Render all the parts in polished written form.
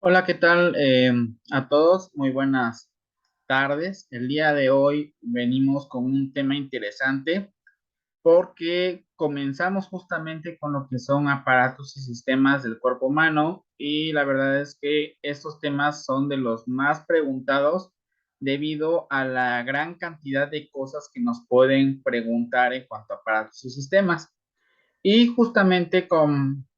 Hola, ¿qué tal a todos? Muy buenas tardes. El día de hoy venimos con un tema interesante porque comenzamos justamente con lo que son aparatos y sistemas del cuerpo humano y la verdad es que estos temas son de los más preguntados debido a la gran cantidad de cosas que nos pueden preguntar en cuanto a aparatos y sistemas. Y justamente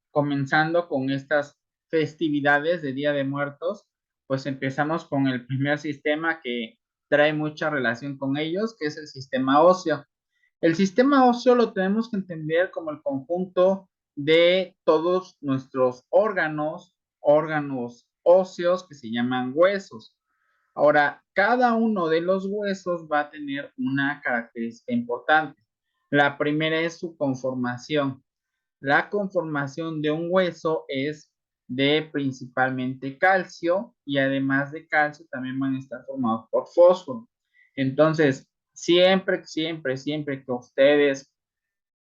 comenzando con estas festividades de Día de Muertos, pues empezamos con el primer sistema que trae mucha relación con ellos, que es el sistema óseo. El sistema óseo lo tenemos que entender como el conjunto de todos nuestros órganos óseos que se llaman huesos. Ahora, cada uno de los huesos va a tener una característica importante. La primera es su conformación. La conformación de un hueso es de principalmente calcio y además de calcio también van a estar formados por fósforo. Entonces, siempre que ustedes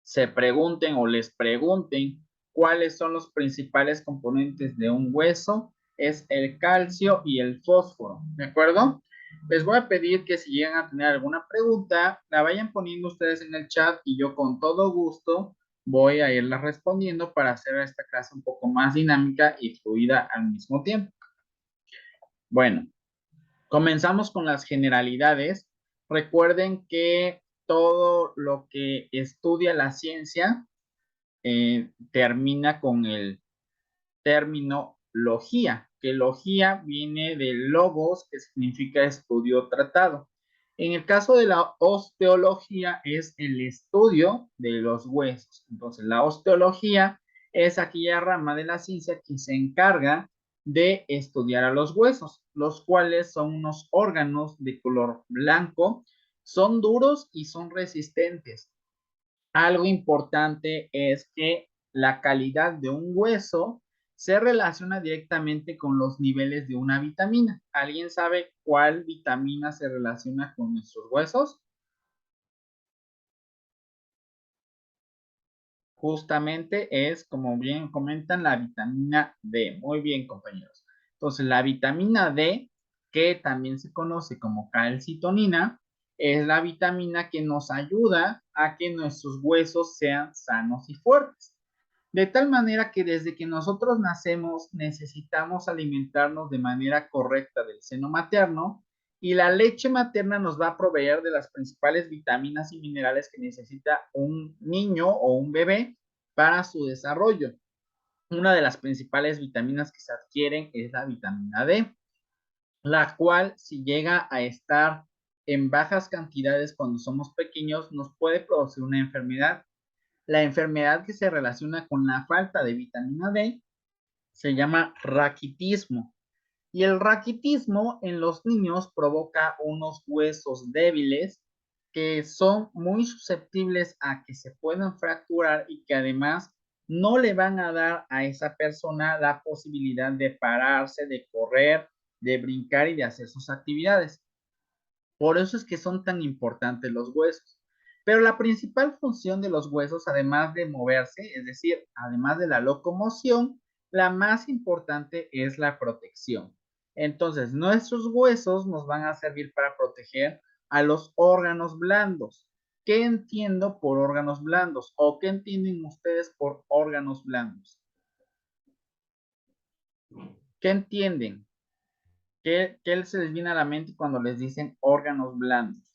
se pregunten o les pregunten cuáles son los principales componentes de un hueso, es el calcio y el fósforo, ¿de acuerdo? Les voy a pedir que si llegan a tener alguna pregunta, la vayan poniendo ustedes en el chat y yo con todo gusto voy a irla respondiendo para hacer esta clase un poco más dinámica y fluida al mismo tiempo. Bueno, comenzamos con las generalidades. Recuerden que todo lo que estudia la ciencia termina con el término logía, que logía viene de logos, que significa estudio tratado. En el caso de la osteología es el estudio de los huesos. Entonces, la osteología es aquella rama de la ciencia que se encarga de estudiar a los huesos, los cuales son unos órganos de color blanco, son duros y son resistentes. Algo importante es que la calidad de un hueso se relaciona directamente con los niveles de una vitamina. ¿Alguien sabe cuál vitamina se relaciona con nuestros huesos? Justamente es, como bien comentan, la vitamina D. Muy bien, compañeros. Entonces, la vitamina D, que también se conoce como calcitonina, es la vitamina que nos ayuda a que nuestros huesos sean sanos y fuertes. De tal manera que desde que nosotros nacemos necesitamos alimentarnos de manera correcta del seno materno y la leche materna nos va a proveer de las principales vitaminas y minerales que necesita un niño o un bebé para su desarrollo. Una de las principales vitaminas que se adquieren es la vitamina D, la cual si llega a estar en bajas cantidades cuando somos pequeños nos puede producir una enfermedad. La enfermedad que se relaciona con la falta de vitamina D se llama raquitismo. Y el raquitismo en los niños provoca unos huesos débiles que son muy susceptibles a que se puedan fracturar y que además no le van a dar a esa persona la posibilidad de pararse, de correr, de brincar y de hacer sus actividades. Por eso es que son tan importantes los huesos. Pero la principal función de los huesos, además de moverse, es decir, además de la locomoción, la más importante es la protección. Entonces, nuestros huesos nos van a servir para proteger a los órganos blandos. ¿Qué entiendo por órganos blandos? ¿O qué entienden ustedes por órganos blandos? ¿Qué entienden? ¿Qué se les viene a la mente cuando les dicen órganos blandos?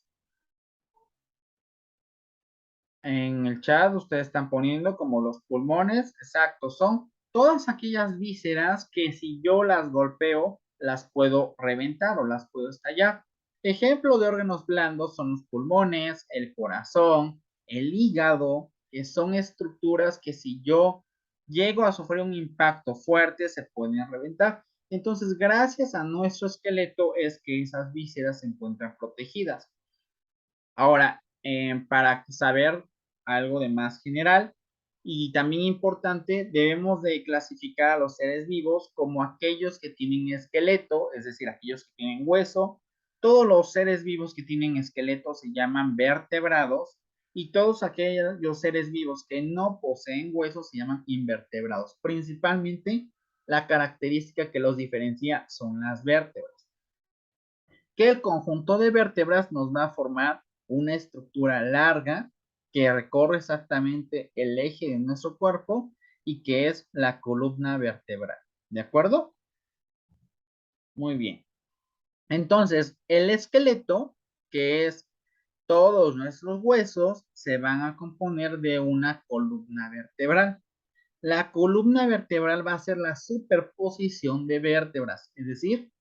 En el chat ustedes están poniendo como los pulmones, exacto, son todas aquellas vísceras que si yo las golpeo, las puedo reventar o las puedo estallar. Ejemplo de órganos blandos son los pulmones, el corazón, el hígado, que son estructuras que si yo llego a sufrir un impacto fuerte, se pueden reventar. Entonces, gracias a nuestro esqueleto es que esas vísceras se encuentran protegidas. Ahora, para saber algo de más general y también importante, debemos de clasificar a los seres vivos como aquellos que tienen esqueleto, es decir, aquellos que tienen hueso. Todos los seres vivos que tienen esqueleto se llaman vertebrados y todos aquellos seres vivos que no poseen huesos se llaman invertebrados, principalmente la característica que los diferencia son las vértebras. Que el conjunto de vértebras nos va a formar una estructura larga que recorre exactamente el eje de nuestro cuerpo y que es la columna vertebral. ¿De acuerdo? Muy bien. Entonces, el esqueleto, que es todos nuestros huesos, se van a componer de una columna vertebral. La columna vertebral va a ser la superposición de vértebras, es decir,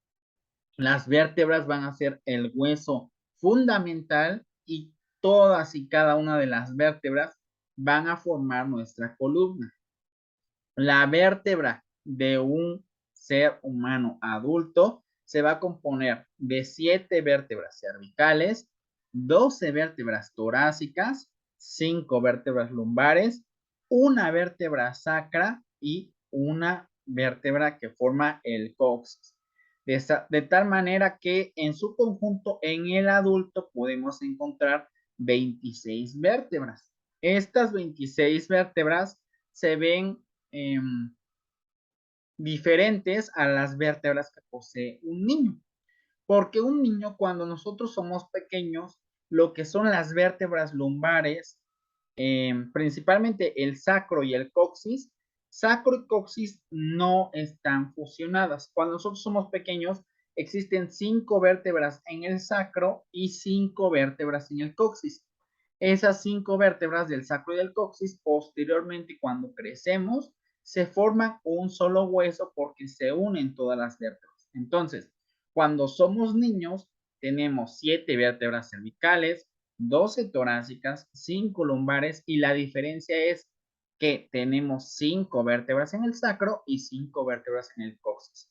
las vértebras van a ser el hueso fundamental y todas y cada una de las vértebras van a formar nuestra columna. La vértebra de un ser humano adulto se va a componer de 7 vértebras cervicales, 12 vértebras torácicas, 5 vértebras lumbares, una vértebra sacra y una vértebra que forma el coxis. De tal manera que en su conjunto en el adulto podemos encontrar 26 vértebras. Estas 26 vértebras se ven eh, diferentes a las vértebras que posee un niño. Porque un niño, cuando nosotros somos pequeños, lo que son las vértebras lumbares, principalmente el sacro y el coxis, sacro y coxis no están fusionadas. Cuando nosotros somos pequeños, existen 5 vértebras en el sacro y 5 vértebras en el coxis. Esas 5 vértebras del sacro y del coxis, posteriormente, cuando crecemos, se forman un solo hueso porque se unen todas las vértebras. Entonces, cuando somos niños, tenemos 7 vértebras cervicales, 12 torácicas, 5 lumbares y la diferencia es que tenemos 5 vértebras en el sacro y 5 vértebras en el coxis.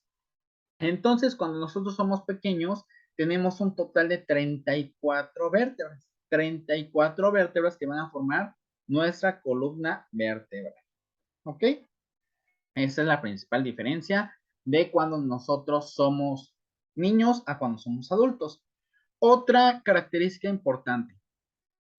Entonces, cuando nosotros somos pequeños, tenemos un total de 34 vértebras. 34 vértebras que van a formar nuestra columna vertebral. ¿Ok? Esa es la principal diferencia de cuando nosotros somos niños a cuando somos adultos. Otra característica importante.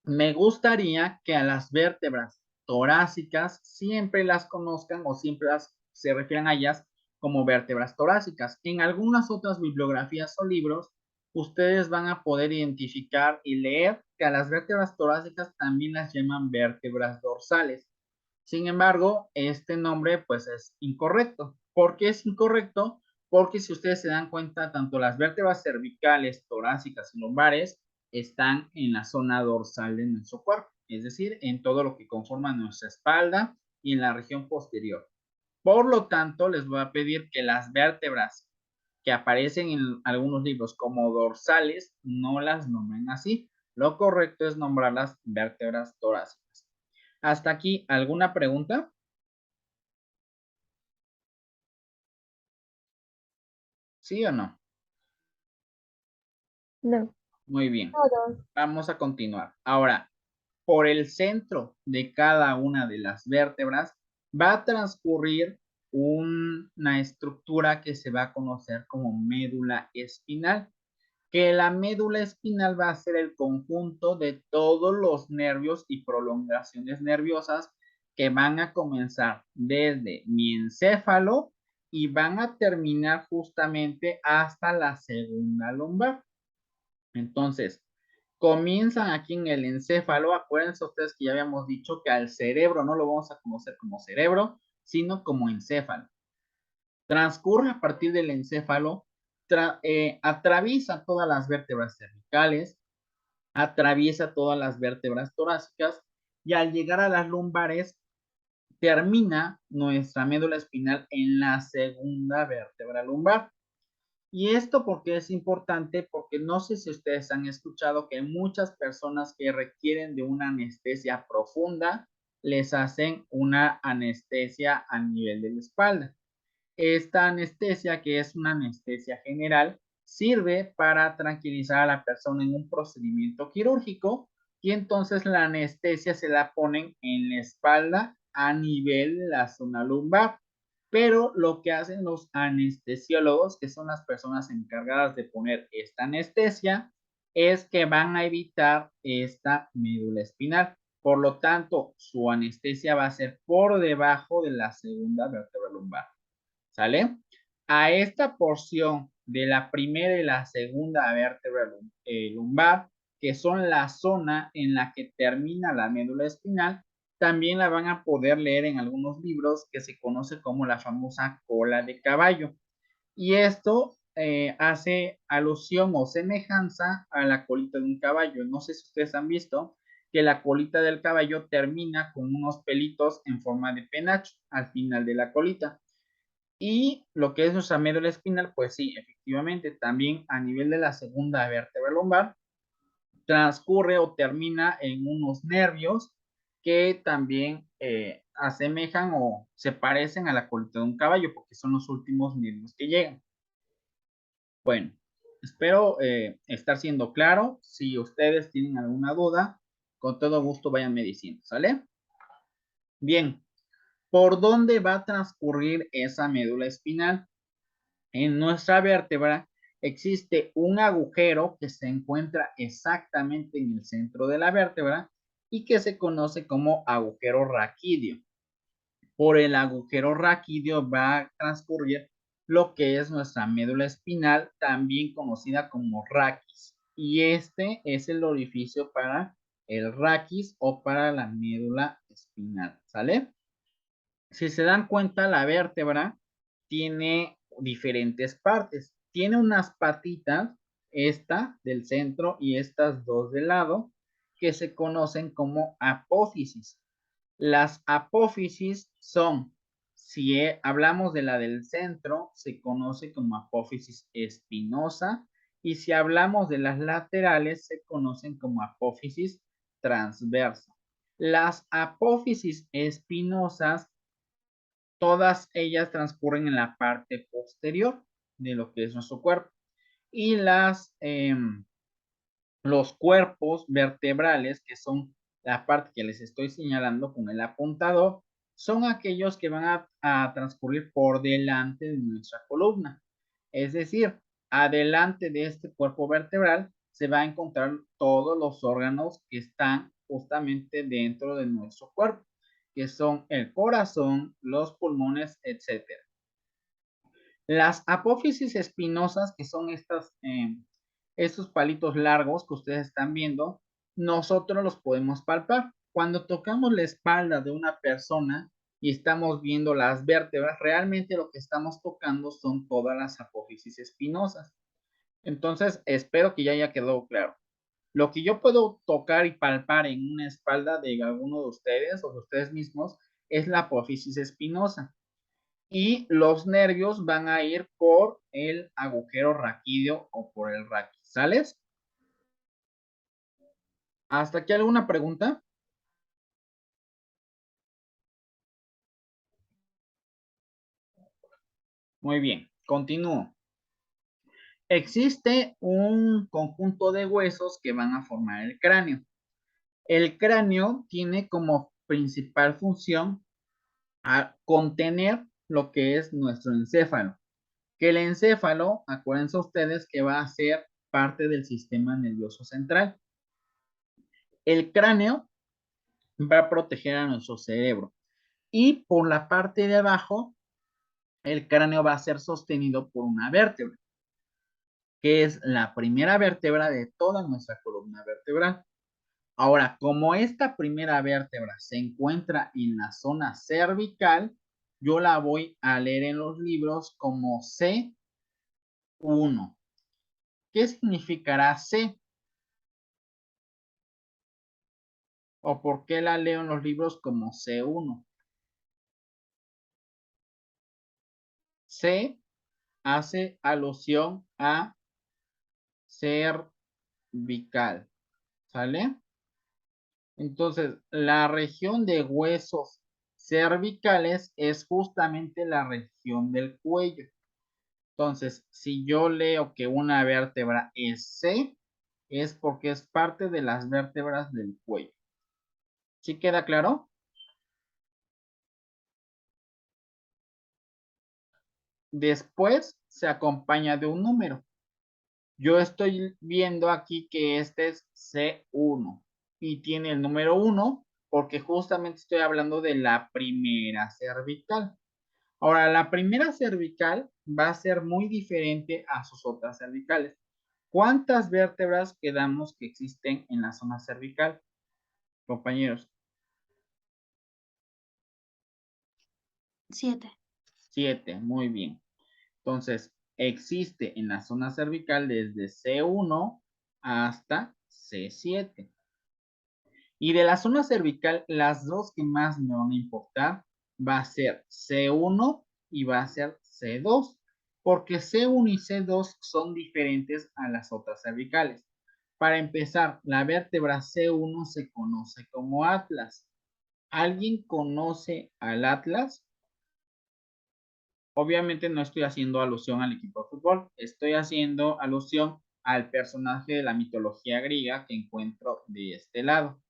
Me gustaría que a las vértebras torácicas siempre las conozcan o siempre se refieran a ellas como vértebras torácicas. En algunas otras bibliografías o libros, ustedes van a poder identificar y leer que a las vértebras torácicas también las llaman vértebras dorsales. Sin embargo, este nombre pues es incorrecto. ¿Por qué es incorrecto? Porque si ustedes se dan cuenta, tanto las vértebras cervicales, torácicas y lumbares están en la zona dorsal de nuestro cuerpo, es decir, en todo lo que conforma nuestra espalda y en la región posterior. Por lo tanto, les voy a pedir que las vértebras que aparecen en algunos libros como dorsales no las nombren así. Lo correcto es nombrarlas vértebras torácicas. Hasta aquí, ¿alguna pregunta? ¿Sí o no? No. Muy bien. Todos. Vamos a continuar. Ahora, por el centro de cada una de las vértebras va a transcurrir una estructura que se va a conocer como médula espinal, que la médula espinal va a ser el conjunto de todos los nervios y prolongaciones nerviosas que van a comenzar desde mi encéfalo y van a terminar justamente hasta la segunda lumbar. Entonces, comienzan aquí en el encéfalo. Acuérdense ustedes que ya habíamos dicho que al cerebro no lo vamos a conocer como cerebro, sino como encéfalo. Transcurre a partir del encéfalo, atraviesa todas las vértebras cervicales, atraviesa todas las vértebras torácicas y al llegar a las lumbares termina nuestra médula espinal en la segunda vértebra lumbar. Y esto porque es importante, porque no sé si ustedes han escuchado que muchas personas que requieren de una anestesia profunda les hacen una anestesia a nivel de la espalda. Esta anestesia, que es una anestesia general, sirve para tranquilizar a la persona en un procedimiento quirúrgico y entonces la anestesia se la ponen en la espalda a nivel de la zona lumbar. Pero lo que hacen los anestesiólogos, que son las personas encargadas de poner esta anestesia, es que van a evitar esta médula espinal. Por lo tanto, su anestesia va a ser por debajo de la segunda vértebra lumbar. ¿sale? A esta porción de la primera y la segunda vértebra lumbar, que son la zona en la que termina la médula espinal, también la van a poder leer en algunos libros que se conoce como la famosa cola de caballo. Y esto hace alusión o semejanza a la colita de un caballo. No sé si ustedes han visto que la colita del caballo termina con unos pelitos en forma de penacho al final de la colita. Y lo que es nuestra médula espinal, pues sí, efectivamente, también a nivel de la segunda vértebra lumbar, transcurre o termina en unos nervios que también asemejan o se parecen a la colita de un caballo, porque son los últimos nervios que llegan. Bueno, espero estar siendo claro. Si ustedes tienen alguna duda, con todo gusto váyanme diciendo, ¿sale? Bien, ¿por dónde va a transcurrir esa médula espinal? En nuestra vértebra existe un agujero que se encuentra exactamente en el centro de la vértebra y que se conoce como agujero raquídeo. Por el agujero raquídeo va a transcurrir lo que es nuestra médula espinal, también conocida como raquis. Y este es el orificio para el raquis o para la médula espinal, ¿sale? Si se dan cuenta, la vértebra tiene diferentes partes. Tiene unas patitas, esta del centro y estas dos del lado, que se conocen como apófisis. Las apófisis son, si hablamos de la del centro, se conoce como apófisis espinosa, y si hablamos de las laterales, se conocen como apófisis transversa. Las apófisis espinosas, todas ellas transcurren en la parte posterior de lo que es nuestro cuerpo. Y los cuerpos vertebrales, que son la parte que les estoy señalando con el apuntador, son aquellos que van a transcurrir por delante de nuestra columna. Es decir, adelante de este cuerpo vertebral se va a encontrar todos los órganos que están justamente dentro de nuestro cuerpo, que son el corazón, los pulmones, etcétera. Las apófisis espinosas, que son estos palitos largos que ustedes están viendo, nosotros los podemos palpar. Cuando tocamos la espalda de una persona y estamos viendo las vértebras, realmente lo que estamos tocando son todas las apófisis espinosas. Entonces, espero que ya haya quedado claro. Lo que yo puedo tocar y palpar en una espalda de alguno de ustedes o de ustedes mismos es la apófisis espinosa. Y los nervios van a ir por el agujero raquídeo o por el raquis, ¿sales? ¿Hasta aquí alguna pregunta? Muy bien, continúo. Existe un conjunto de huesos que van a formar el cráneo. El cráneo tiene como principal función a contener lo que es nuestro encéfalo. Que el encéfalo, acuérdense ustedes que va a ser parte del sistema nervioso central. El cráneo va a proteger a nuestro cerebro. Y por la parte de abajo, el cráneo va a ser sostenido por una vértebra, que es la primera vértebra de toda nuestra columna vertebral. Ahora, como esta primera vértebra se encuentra en la zona cervical, yo la voy a leer en los libros como C1. ¿Qué significará C? ¿O por qué la leo en los libros como C1? C hace alusión a cervical, ¿sale? Entonces, la región de huesos cervicales es justamente la región del cuello. Entonces, si yo leo que una vértebra es C, es porque es parte de las vértebras del cuello. ¿Sí queda claro? Después se acompaña de un número. Yo estoy viendo aquí que este es C1 y tiene el número 1 porque justamente estoy hablando de la primera cervical. Ahora, la primera cervical va a ser muy diferente a sus otras cervicales. ¿Cuántas vértebras quedamos que existen en la zona cervical, compañeros? 7. 7, muy bien. Entonces, existe en la zona cervical desde C1 hasta C7. Y de la zona cervical, las dos que más me van a importar va a ser C1 y va a ser C2, porque C1 y C2 son diferentes a las otras cervicales. Para empezar, la vértebra C1 se conoce como atlas. ¿Alguien conoce al atlas? Obviamente no estoy haciendo alusión al equipo de fútbol, estoy haciendo alusión al personaje de la mitología griega que encuentro de este lado.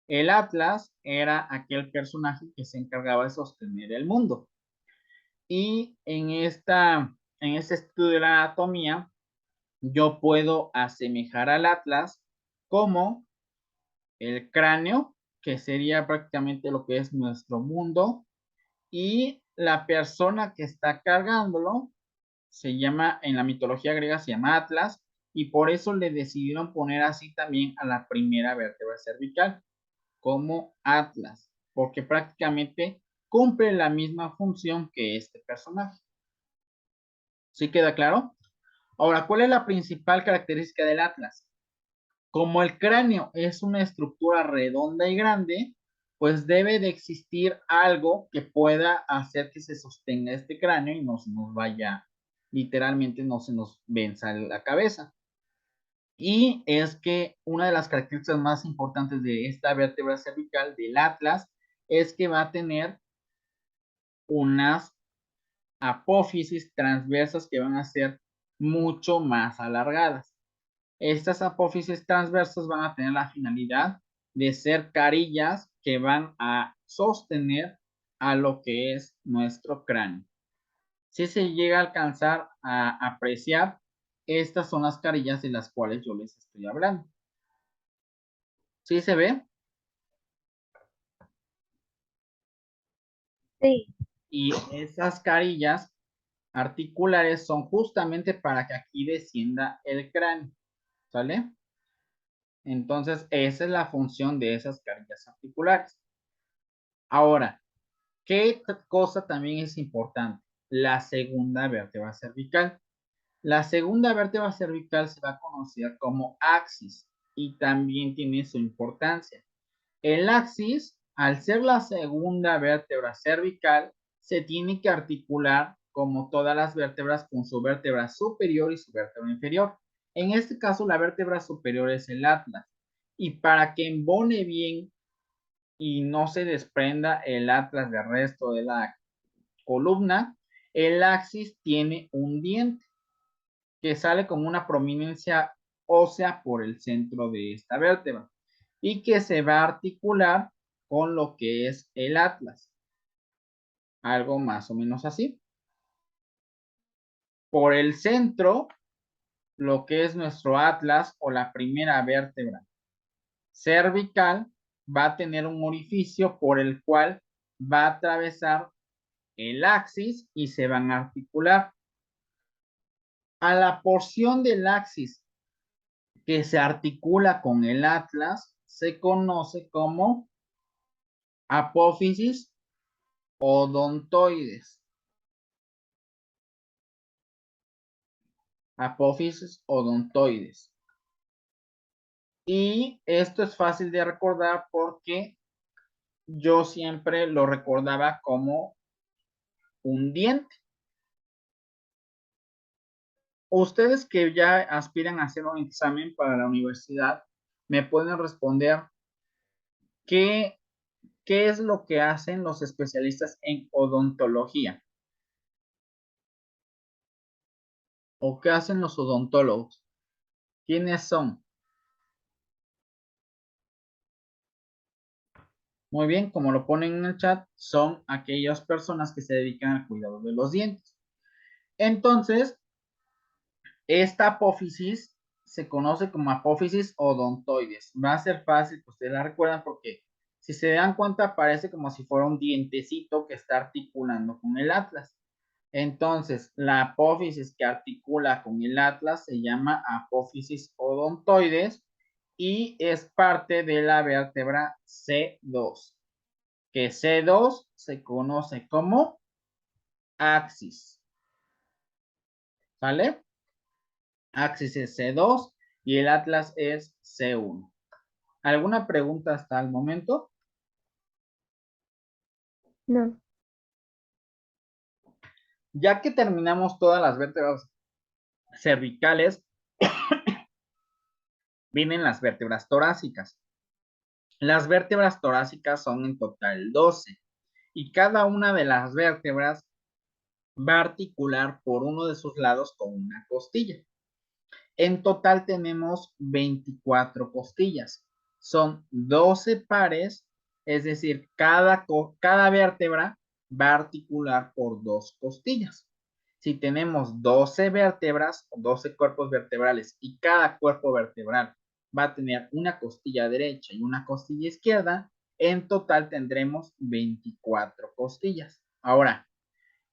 El Atlas era aquel personaje que se encargaba de sostener el mundo. Y en este estudio de la anatomía, yo puedo asemejar al Atlas como el cráneo, que sería prácticamente lo que es nuestro mundo, y la persona que está cargándolo se llama, en la mitología griega se llama Atlas, y por eso le decidieron poner así también a la primera vértebra cervical, como Atlas, porque prácticamente cumple la misma función que este personaje. ¿Sí queda claro? Ahora, ¿cuál es la principal característica del Atlas? Como el cráneo es una estructura redonda y grande, pues debe de existir algo que pueda hacer que se sostenga este cráneo y no se nos vaya, literalmente no se nos venza la cabeza. Y es que una de las características más importantes de esta vértebra cervical del Atlas es que va a tener unas apófisis transversas que van a ser mucho más alargadas. Estas apófisis transversas van a tener la finalidad de ser carillas que van a sostener a lo que es nuestro cráneo. Si se llega a alcanzar a apreciar, estas son las carillas de las cuales yo les estoy hablando. ¿Sí se ve? Sí. Y esas carillas articulares son justamente para que aquí descienda el cráneo, ¿sale? Entonces, esa es la función de esas carillas articulares. Ahora, ¿qué cosa también es importante? La segunda vértebra cervical. La segunda vértebra cervical se va a conocer como axis y también tiene su importancia. El axis, al ser la segunda vértebra cervical, se tiene que articular como todas las vértebras con su vértebra superior y su vértebra inferior. En este caso, la vértebra superior es el atlas. Y para que embone bien y no se desprenda el atlas del resto de la columna, el axis tiene un diente que sale como una prominencia ósea por el centro de esta vértebra y que se va a articular con lo que es el atlas. Algo más o menos así. Por el centro, lo que es nuestro atlas o la primera vértebra cervical va a tener un orificio por el cual va a atravesar el axis y se van a articular. A la porción del axis que se articula con el atlas se conoce como apófisis odontoides. Apófisis odontoides. Y esto es fácil de recordar porque yo siempre lo recordaba como un diente. Ustedes que ya aspiran a hacer un examen para la universidad, me pueden responder qué, qué es lo que hacen los especialistas en odontología o qué hacen los odontólogos. ¿Quiénes son? Muy bien, como lo ponen en el chat, son aquellas personas que se dedican al cuidado de los dientes. Entonces, esta apófisis se conoce como apófisis odontoides. Va a ser fácil que ustedes la recuerdan porque Si se dan cuenta, parece como si fuera un dientecito que está articulando con el atlas. Entonces, la apófisis que articula con el atlas se llama apófisis odontoides y es parte de la vértebra C2, que C2 se conoce como axis. ¿Sale? Axis es C2 y el atlas es C1. ¿Alguna pregunta hasta el momento? No. Ya que terminamos todas las vértebras cervicales, vienen las vértebras torácicas. Las vértebras torácicas son en total 12 y cada una de las vértebras va a articular por uno de sus lados con una costilla. En total tenemos 24 costillas. Son 12 pares, es decir, cada vértebra va a articular por dos costillas. Si tenemos 12 vértebras, 12 cuerpos vertebrales y cada cuerpo vertebral va a tener una costilla derecha y una costilla izquierda, en total tendremos 24 costillas. Ahora,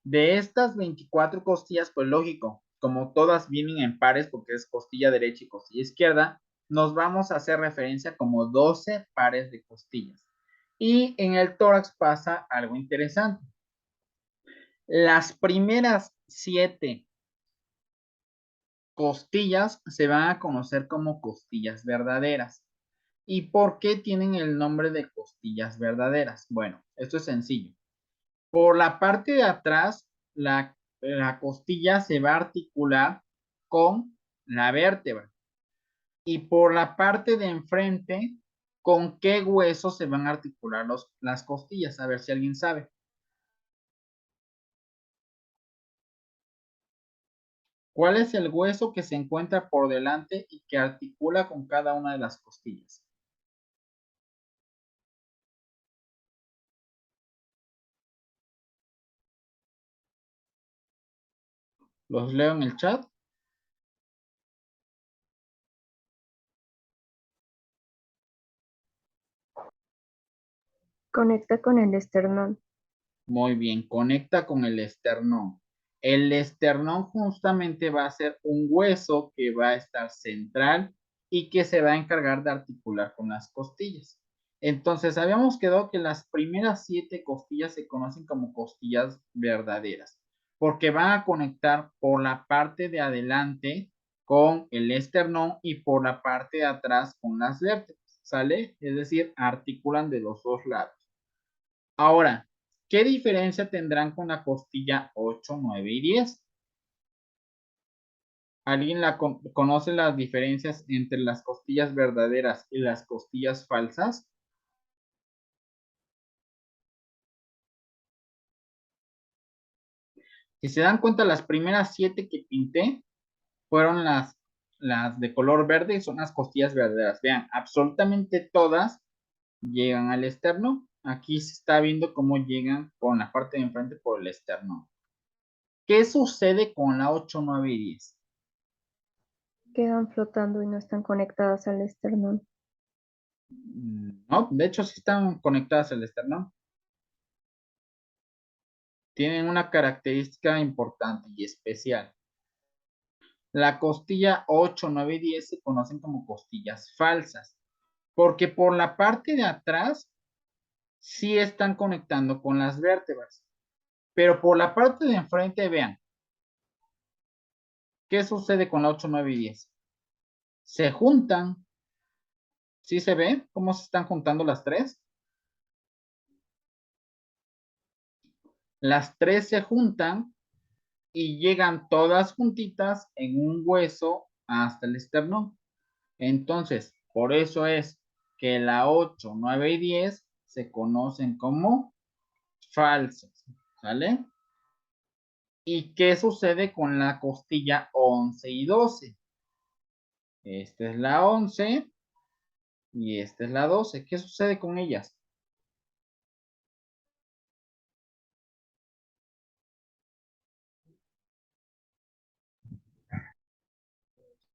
de estas 24 costillas, pues lógico, como todas vienen en pares porque es costilla derecha y costilla izquierda, nos vamos a hacer referencia como 12 pares de costillas. Y en el tórax pasa algo interesante. Las primeras 7 costillas se van a conocer como costillas verdaderas. ¿Y por qué tienen el nombre de costillas verdaderas? Bueno, esto es sencillo. Por la parte de atrás, la costilla se va a articular con la vértebra. Y por la parte de enfrente, ¿con qué hueso se van a articular las costillas? A ver si alguien sabe. ¿Cuál es el hueso que se encuentra por delante y que articula con cada una de las costillas? Los leo en el chat. Conecta con el esternón. Muy bien, conecta con el esternón. El esternón justamente va a ser un hueso que va a estar central y que se va a encargar de articular con las costillas. Entonces, habíamos quedado que las primeras 7 costillas se conocen como costillas verdaderas, porque van a conectar por la parte de adelante con el esternón y por la parte de atrás con las vértebras, ¿sale? Es decir, articulan de los dos lados. Ahora, ¿qué diferencia tendrán con la costilla 8, 9 y 10? ¿Alguien conoce las diferencias entre las costillas verdaderas y las costillas falsas? Si se dan cuenta, las primeras 7 que pinté fueron las de color verde y son las costillas verdaderas. Vean, absolutamente todas llegan al externo. Aquí se está viendo cómo llegan con la parte de enfrente por el externo. ¿Qué sucede con la 8, 9 y 10? Quedan flotando y no están conectadas al esternón. No, de hecho sí están conectadas al esternón. Tienen una característica importante y especial. La costilla 8, 9 y 10 se conocen como costillas falsas, porque por la parte de atrás sí están conectando con las vértebras, pero por la parte de enfrente, vean, ¿qué sucede con la 8, 9 y 10? Se juntan, ¿sí se ve cómo se están juntando las tres? Las tres se juntan y llegan todas juntitas en un hueso hasta el esternón. Entonces, por eso es que la 8, 9 y 10 se conocen como falsas, ¿sale? ¿Y qué sucede con la costilla 11 y 12? Esta es la 11 y esta es la 12. ¿Qué sucede con ellas?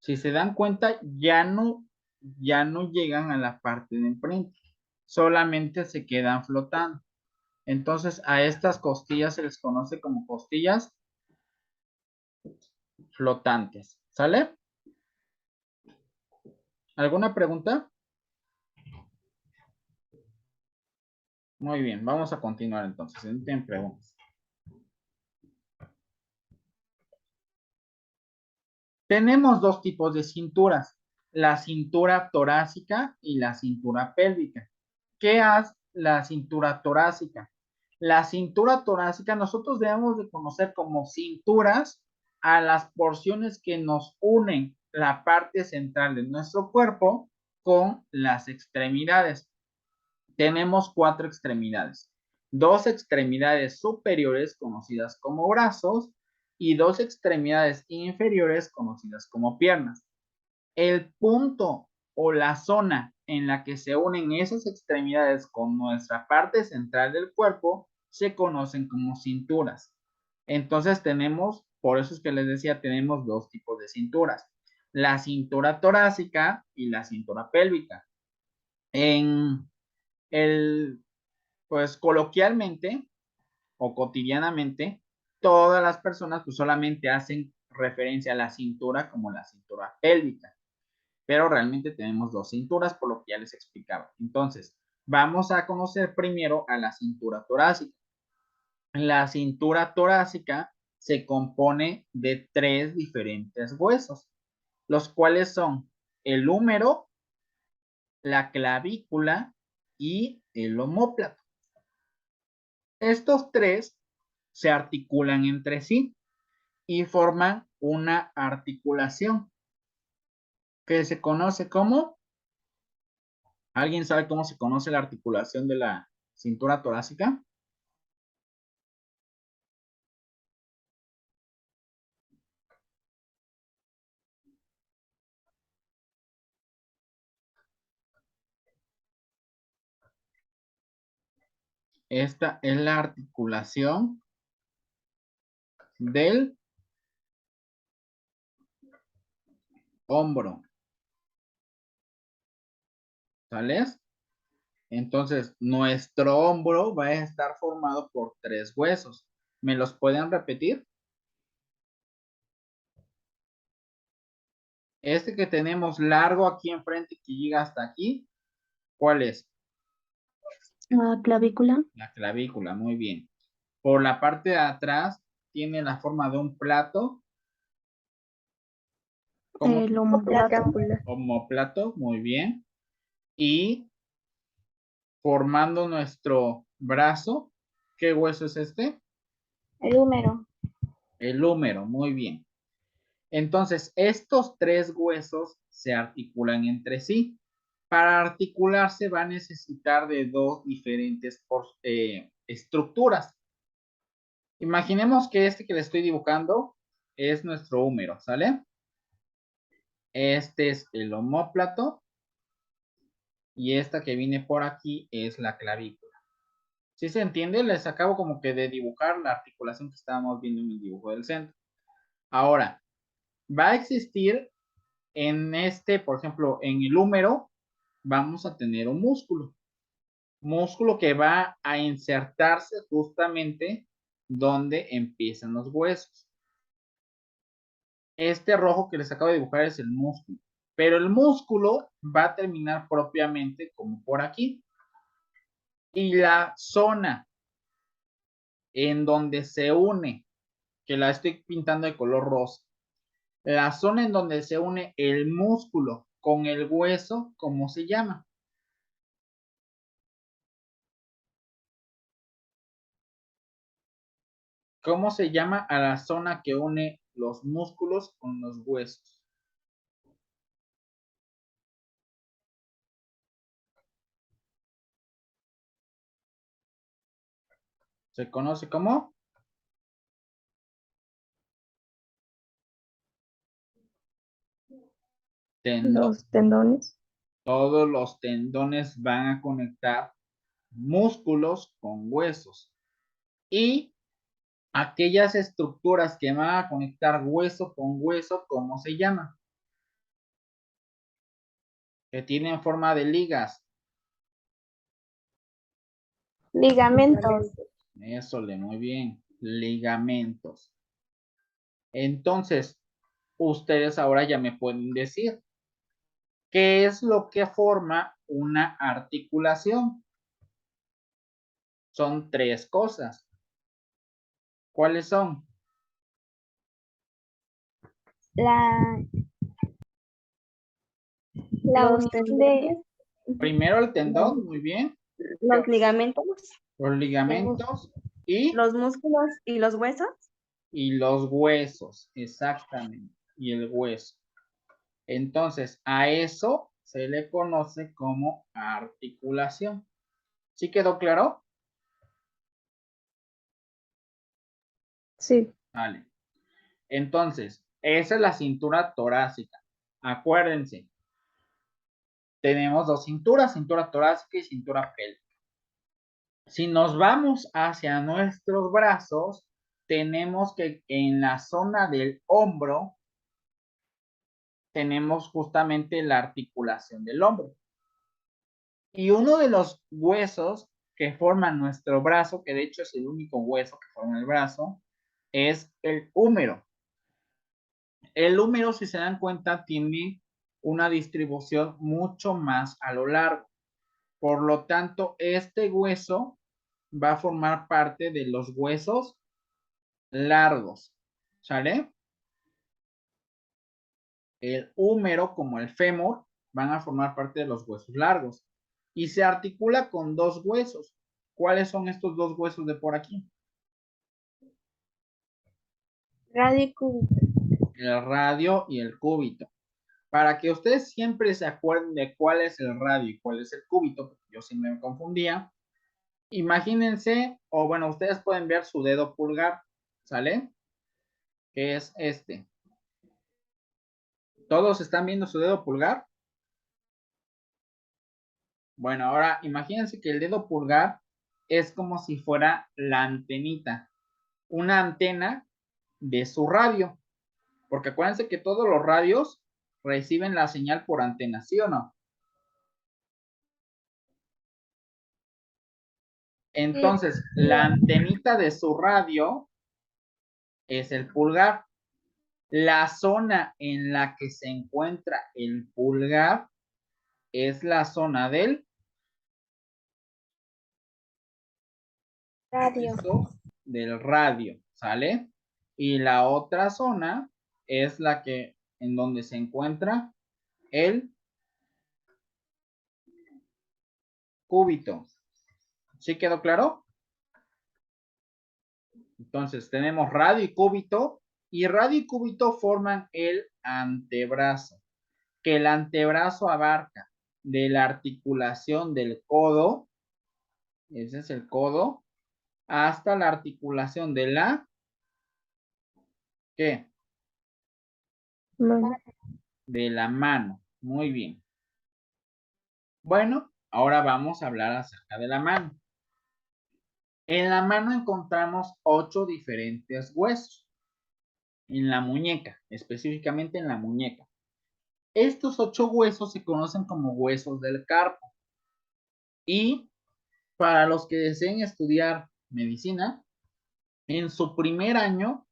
Si se dan cuenta, ya no llegan a la parte de enfrente, solamente se quedan flotando. Entonces a estas costillas se les conoce como costillas flotantes. ¿Sale? ¿Alguna pregunta? Muy bien, vamos a continuar entonces. No tienen preguntas. Tenemos dos tipos de cinturas, la cintura torácica y la cintura pélvica. ¿Qué hace la cintura torácica? La cintura torácica nosotros debemos de conocer como cinturas a las porciones que nos unen la parte central de nuestro cuerpo con las extremidades. Tenemos cuatro extremidades. Dos extremidades superiores conocidas como brazos y dos extremidades inferiores conocidas como piernas. El punto o la zona en la que se unen esas extremidades con nuestra parte central del cuerpo se conocen como cinturas. Entonces tenemos, por eso es que les decía, tenemos dos tipos de cinturas, la cintura torácica y la cintura pélvica. En el, pues coloquialmente o cotidianamente, todas las personas pues solamente hacen referencia a la cintura como la cintura pélvica, pero realmente tenemos dos cinturas por lo que ya les explicaba. Entonces, vamos a conocer primero a la cintura torácica. La cintura torácica se compone de tres diferentes huesos, los cuales son el húmero, la clavícula y el omóplato. Estos tres se articulan entre sí y forman una articulación que se conoce como, ¿alguien sabe cómo se conoce la articulación de la cintura torácica? Esta es la articulación del hombro, ¿sale? Entonces, nuestro hombro va a estar formado por tres huesos. ¿Me los pueden repetir? Este que tenemos largo aquí enfrente que llega hasta aquí, ¿cuál es? La clavícula. La clavícula, muy bien. Por la parte de atrás tiene la forma de un plato. ¿Cómo? El omóplato. Omóplato, muy bien. Y formando nuestro brazo, ¿qué hueso es este? El húmero. El húmero, muy bien. Entonces, estos tres huesos se articulan entre sí. Para articularse va a necesitar de dos diferentes estructuras. Imaginemos que este que le estoy dibujando es nuestro húmero, ¿sale? Este es el omóplato y esta que viene por aquí es la clavícula. ¿Sí se entiende? Les acabo como que de dibujar la articulación que estábamos viendo en el dibujo del centro. Ahora, va a existir en este, por ejemplo, en el húmero, vamos a tener un músculo que va a insertarse justamente donde empiezan los huesos. Este rojo que les acabo de dibujar es el músculo, pero el músculo va a terminar propiamente como por aquí. Y la zona en donde se une, que la estoy pintando de color rosa, la zona en donde se une el músculo con el hueso, ¿cómo se llama? ¿Cómo se llama a la zona que une los músculos con los huesos? Se conoce como tendón. Los tendones. Todos los tendones van a conectar músculos con huesos. Y aquellas estructuras que van a conectar hueso con hueso, ¿cómo se llaman? Que tienen forma de ligas. Ligamentos. Eso, muy bien. Ligamentos. Entonces, ustedes ahora ya me pueden decir, ¿qué es lo que forma una articulación? Son tres cosas. ¿Cuáles son? La Los unión de Primero el tendón, muy bien. los ligamentos, Los ligamentos los músculos y los huesos. y los huesos, exactamente. Y el hueso. Entonces, a eso se le conoce como articulación. ¿Sí quedó claro? Sí. Vale. Entonces, esa es la cintura torácica. Acuérdense, tenemos dos cinturas, cintura torácica y cintura pélvica. Si nos vamos hacia nuestros brazos, tenemos que en la zona del hombro, tenemos justamente la articulación del hombro. Y uno de los huesos que forman nuestro brazo, que de hecho es el único hueso que forma el brazo, es el húmero. El húmero, si se dan cuenta, tiene una distribución mucho más a lo largo. Por lo tanto, este hueso va a formar parte de los huesos largos. ¿Sale? El húmero, como el fémur, van a formar parte de los huesos largos. Y se articula con dos huesos. ¿Cuáles son estos dos huesos de por aquí? Radio y cúbito. El radio y el cúbito. Para que ustedes siempre se acuerden de cuál es el radio y cuál es el cúbito, porque yo siempre me confundía, imagínense, o bueno, ustedes pueden ver su dedo pulgar, ¿sale? Que es este. ¿Todos están viendo su dedo pulgar? Bueno, ahora imagínense que el dedo pulgar es como si fuera la antenita, una antena de su radio, porque acuérdense que todos los radios reciben la señal por antena, ¿sí o no? Entonces, la antenita de su radio es el pulgar. La zona en la que se encuentra el pulgar es la zona del Radio. del radio, ¿sale? Y la otra zona es la que en donde se encuentra el cúbito. ¿Sí quedó claro? Entonces tenemos radio y radio y cúbito forman el antebrazo, que el antebrazo abarca de la articulación del codo, ese es el codo, hasta la articulación de la, ¿qué? Mano. De la mano. Muy bien. Bueno, ahora vamos a hablar acerca de la mano. En la mano encontramos 8 diferentes huesos. En la muñeca, específicamente en la muñeca. Estos 8 huesos se conocen como huesos del carpo. Y para los que deseen estudiar medicina, en su primer año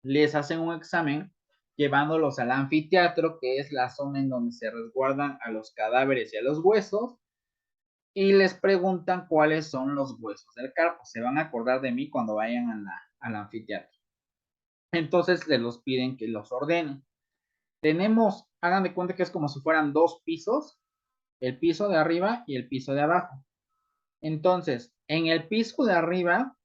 les hacen un examen llevándolos al anfiteatro, que es la zona en donde se resguardan a los cadáveres y a los huesos, y les preguntan cuáles son los huesos del carpo. Se van a acordar de mí cuando vayan al anfiteatro. Entonces se los piden que los ordenen. Tenemos, hagan de cuenta que es como si fueran dos pisos, el piso de arriba y el piso de abajo. Entonces, en el piso de arriba,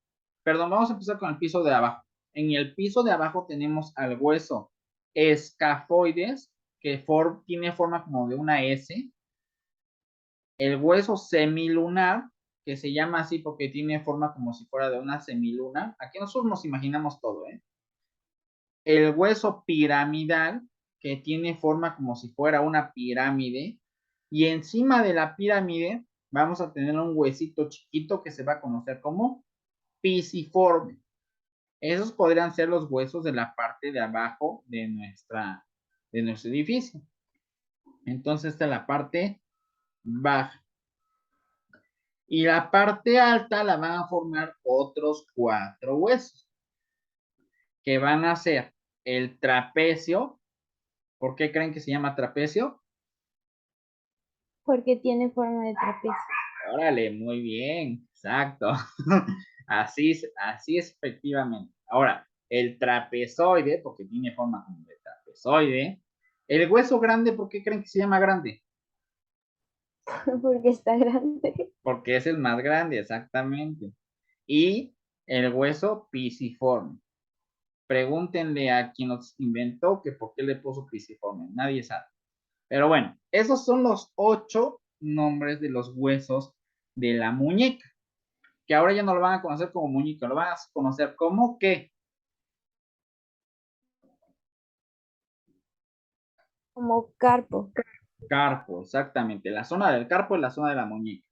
perdón, vamos a empezar con el piso de abajo. En el piso de abajo tenemos al hueso escafoides, que tiene forma como de una S. El hueso semilunar, que se llama así porque tiene forma como si fuera de una semiluna. Aquí nosotros nos imaginamos todo, ¿eh? El hueso piramidal, que tiene forma como si fuera una pirámide. Y encima de la pirámide vamos a tener un huesito chiquito que se va a conocer como pisiforme. Esos podrían ser los huesos de la parte de abajo de nuestro edificio. Entonces, esta es la parte baja. Y la parte alta la van a formar otros 4 huesos, que van a ser el trapecio. ¿Por qué creen que se llama trapecio? Porque tiene forma de trapecio. Órale, muy bien, exacto. Así es efectivamente. Ahora, el trapezoide, porque tiene forma como de trapezoide. El hueso grande, ¿por qué creen que se llama grande? Porque está grande. Porque es el más grande, exactamente. Y el hueso pisiforme. Pregúntenle a quien los inventó que por qué le puso pisiforme. Nadie sabe. Pero bueno, esos son los 8 nombres de los huesos de la muñeca. Que ahora ya no lo van a conocer como muñeca, lo van a conocer como ¿qué? Como carpo. Carpo, exactamente. La zona del carpo es la zona de la muñeca.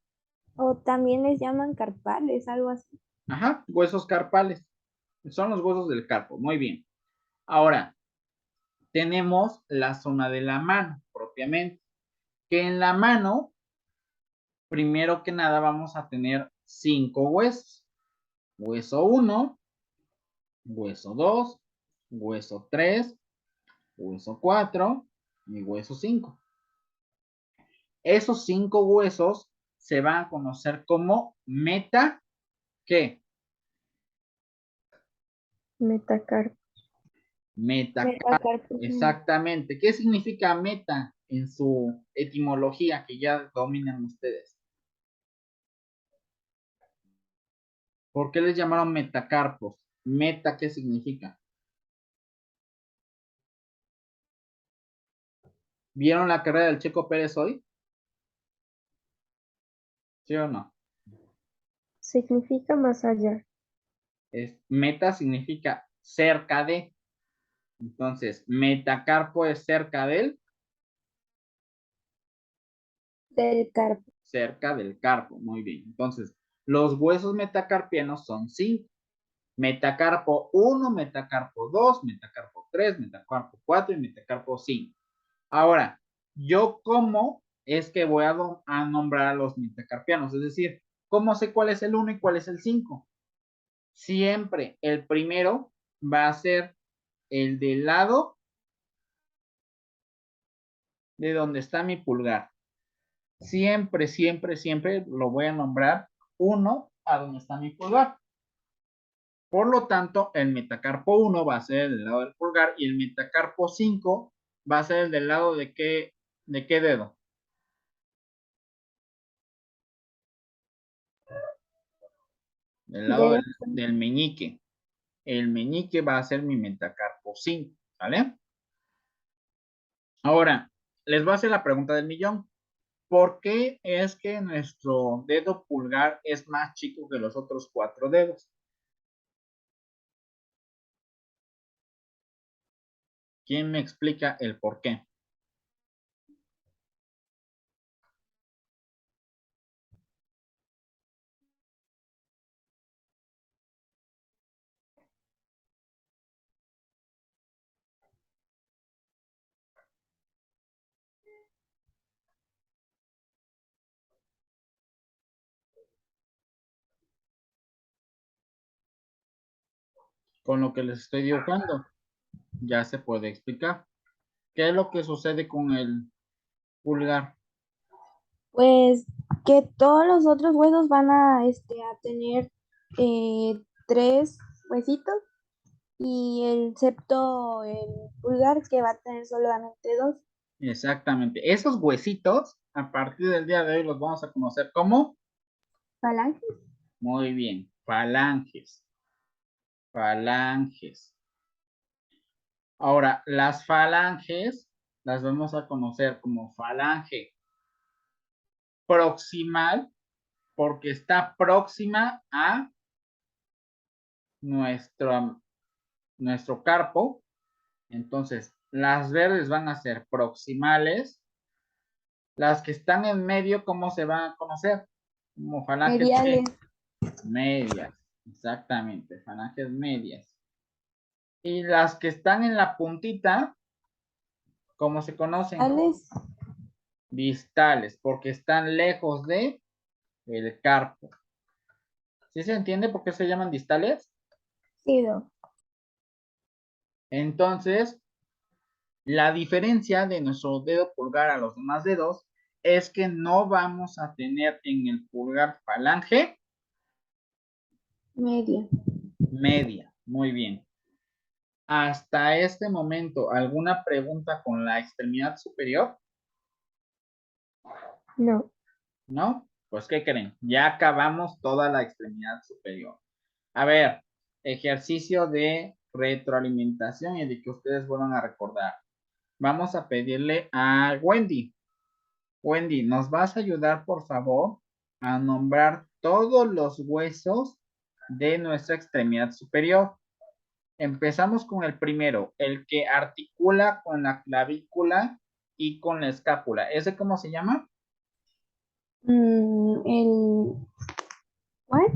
O también les llaman carpales, algo así. Ajá, huesos carpales. Son los huesos del carpo. Muy bien. Ahora, tenemos la zona de la mano, propiamente. Que en la mano, primero que nada, vamos a tener 5 huesos. Hueso 1, hueso 2, hueso 3, hueso 4 y hueso 5. Esos 5 huesos se van a conocer como meta, ¿qué? Metacarpo. Metacarpo, exactamente. ¿Qué significa meta en su etimología que ya dominan ustedes? ¿Por qué les llamaron metacarpos? Meta, ¿qué significa? ¿Vieron la carrera del Checo Pérez hoy? ¿Sí o no? Significa más allá. Meta significa cerca de. Entonces, metacarpo es cerca del. Del carpo. Cerca del carpo. Muy bien. Entonces, los huesos metacarpianos son 5. Metacarpo 1, metacarpo 2, metacarpo 3, metacarpo 4 y metacarpo 5. Ahora, yo cómo es que voy a nombrar a los metacarpianos, es decir, ¿cómo sé cuál es el 1 y cuál es el 5? Siempre el primero va a ser el del lado de donde está mi pulgar. Siempre, siempre, siempre lo voy a nombrar 1 a donde está mi pulgar. Por lo tanto, el metacarpo 1 va a ser el del lado del pulgar y el metacarpo 5 va a ser el del lado de qué dedo. Del lado del meñique. El meñique va a ser mi metacarpo 5, ¿vale? Ahora, les voy a hacer la pregunta del millón. ¿Por qué es que nuestro dedo pulgar es más chico que los otros 4 dedos? ¿Quién me explica el por qué? Con lo que les estoy dibujando, ya se puede explicar. ¿Qué es lo que sucede con el pulgar? Pues que todos los otros huesos van a tener 3 huesitos y el septo, el pulgar, que va a tener solamente 2. Exactamente. Esos huesitos, a partir del día de hoy, los vamos a conocer como. Falanges. Muy bien, falanges. Falanges. Ahora, las falanges las vamos a conocer como falange proximal porque está próxima a nuestro carpo. Entonces, las verdes van a ser proximales. Las que están en medio, ¿cómo se van a conocer? Como falanges medias. Exactamente, falanges medias. Y las que están en la puntita, ¿cómo se conocen? Distales. Distales, porque están lejos de el carpo. ¿Sí se entiende por qué se llaman distales? Sí, Doc. Entonces, la diferencia de nuestro dedo pulgar a los demás dedos es que no vamos a tener en el pulgar falange Media. media. Muy bien. Hasta este momento, ¿alguna pregunta con la extremidad superior? No. ¿No? Pues, ¿qué creen? Ya acabamos toda la extremidad superior. A ver, ejercicio de retroalimentación y de que ustedes vuelvan a recordar. Vamos a pedirle a Wendy. Wendy, ¿nos vas a ayudar, por favor, a nombrar todos los huesos de nuestra extremidad superior? Empezamos con el primero, el que articula con la clavícula y con la escápula. ¿Ese cómo se llama? ¿What?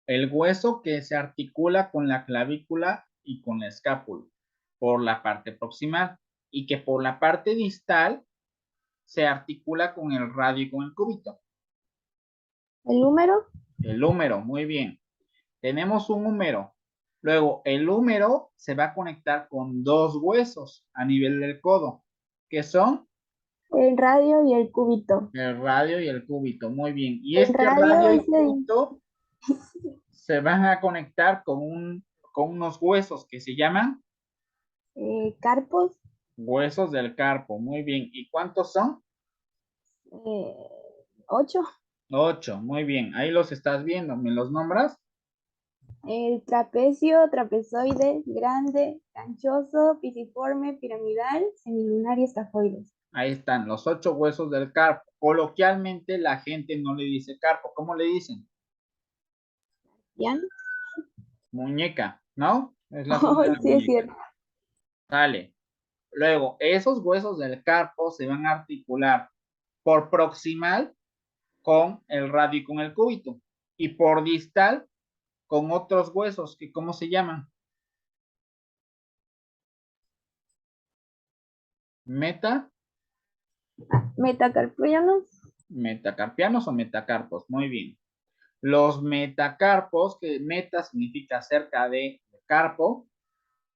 El hueso que se articula con la clavícula y con la escápula por la parte proximal y que por la parte distal se articula con el radio y con el cúbito. ¿El número? El húmero, muy bien. Tenemos un húmero. Luego, el húmero se va a conectar con dos huesos a nivel del codo, que son El radio y el cúbito. el radio y el cúbito. Muy bien. Y El este radio radio y es el cúbito se van a conectar con unos huesos que se llaman carpos. huesos del carpo. Muy bien. ¿Y cuántos son? 8. 8. Muy bien. Ahí los estás viendo. ¿Me los nombras? El trapecio, trapezoide, grande, anchoso, pisiforme, piramidal, semilunar y escafoides. Ahí están los 8 huesos del carpo. Coloquialmente la gente no le dice carpo. ¿Cómo le dicen? ¿Ya? Muñeca, ¿no? Es la Oh, zona de la sí, es muñeca. cierto. Sale. Luego, esos huesos del carpo se van a articular por proximal con el radio y con el cúbito. Y por distal con otros huesos, que ¿cómo se llaman? Metacarpianos. Metacarpianos o metacarpos. Muy bien. Los metacarpos, que meta significa cerca de carpo,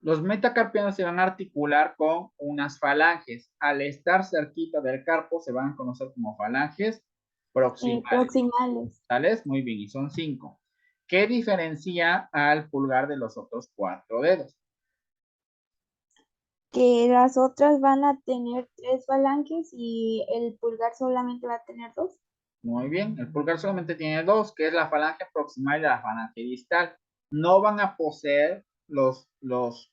los metacarpianos se van a articular con unas falanges. Al estar cerquita del carpo se van a conocer como falanges proximales. Proximales. ¿Tales? Muy bien, y son 5. ¿Qué diferencia al pulgar de los otros 4 dedos? Que las otras van a tener 3 falanges y el pulgar solamente va a tener 2. Muy bien, el pulgar solamente tiene 2, que es la falange proximal y la falange distal. No van a poseer los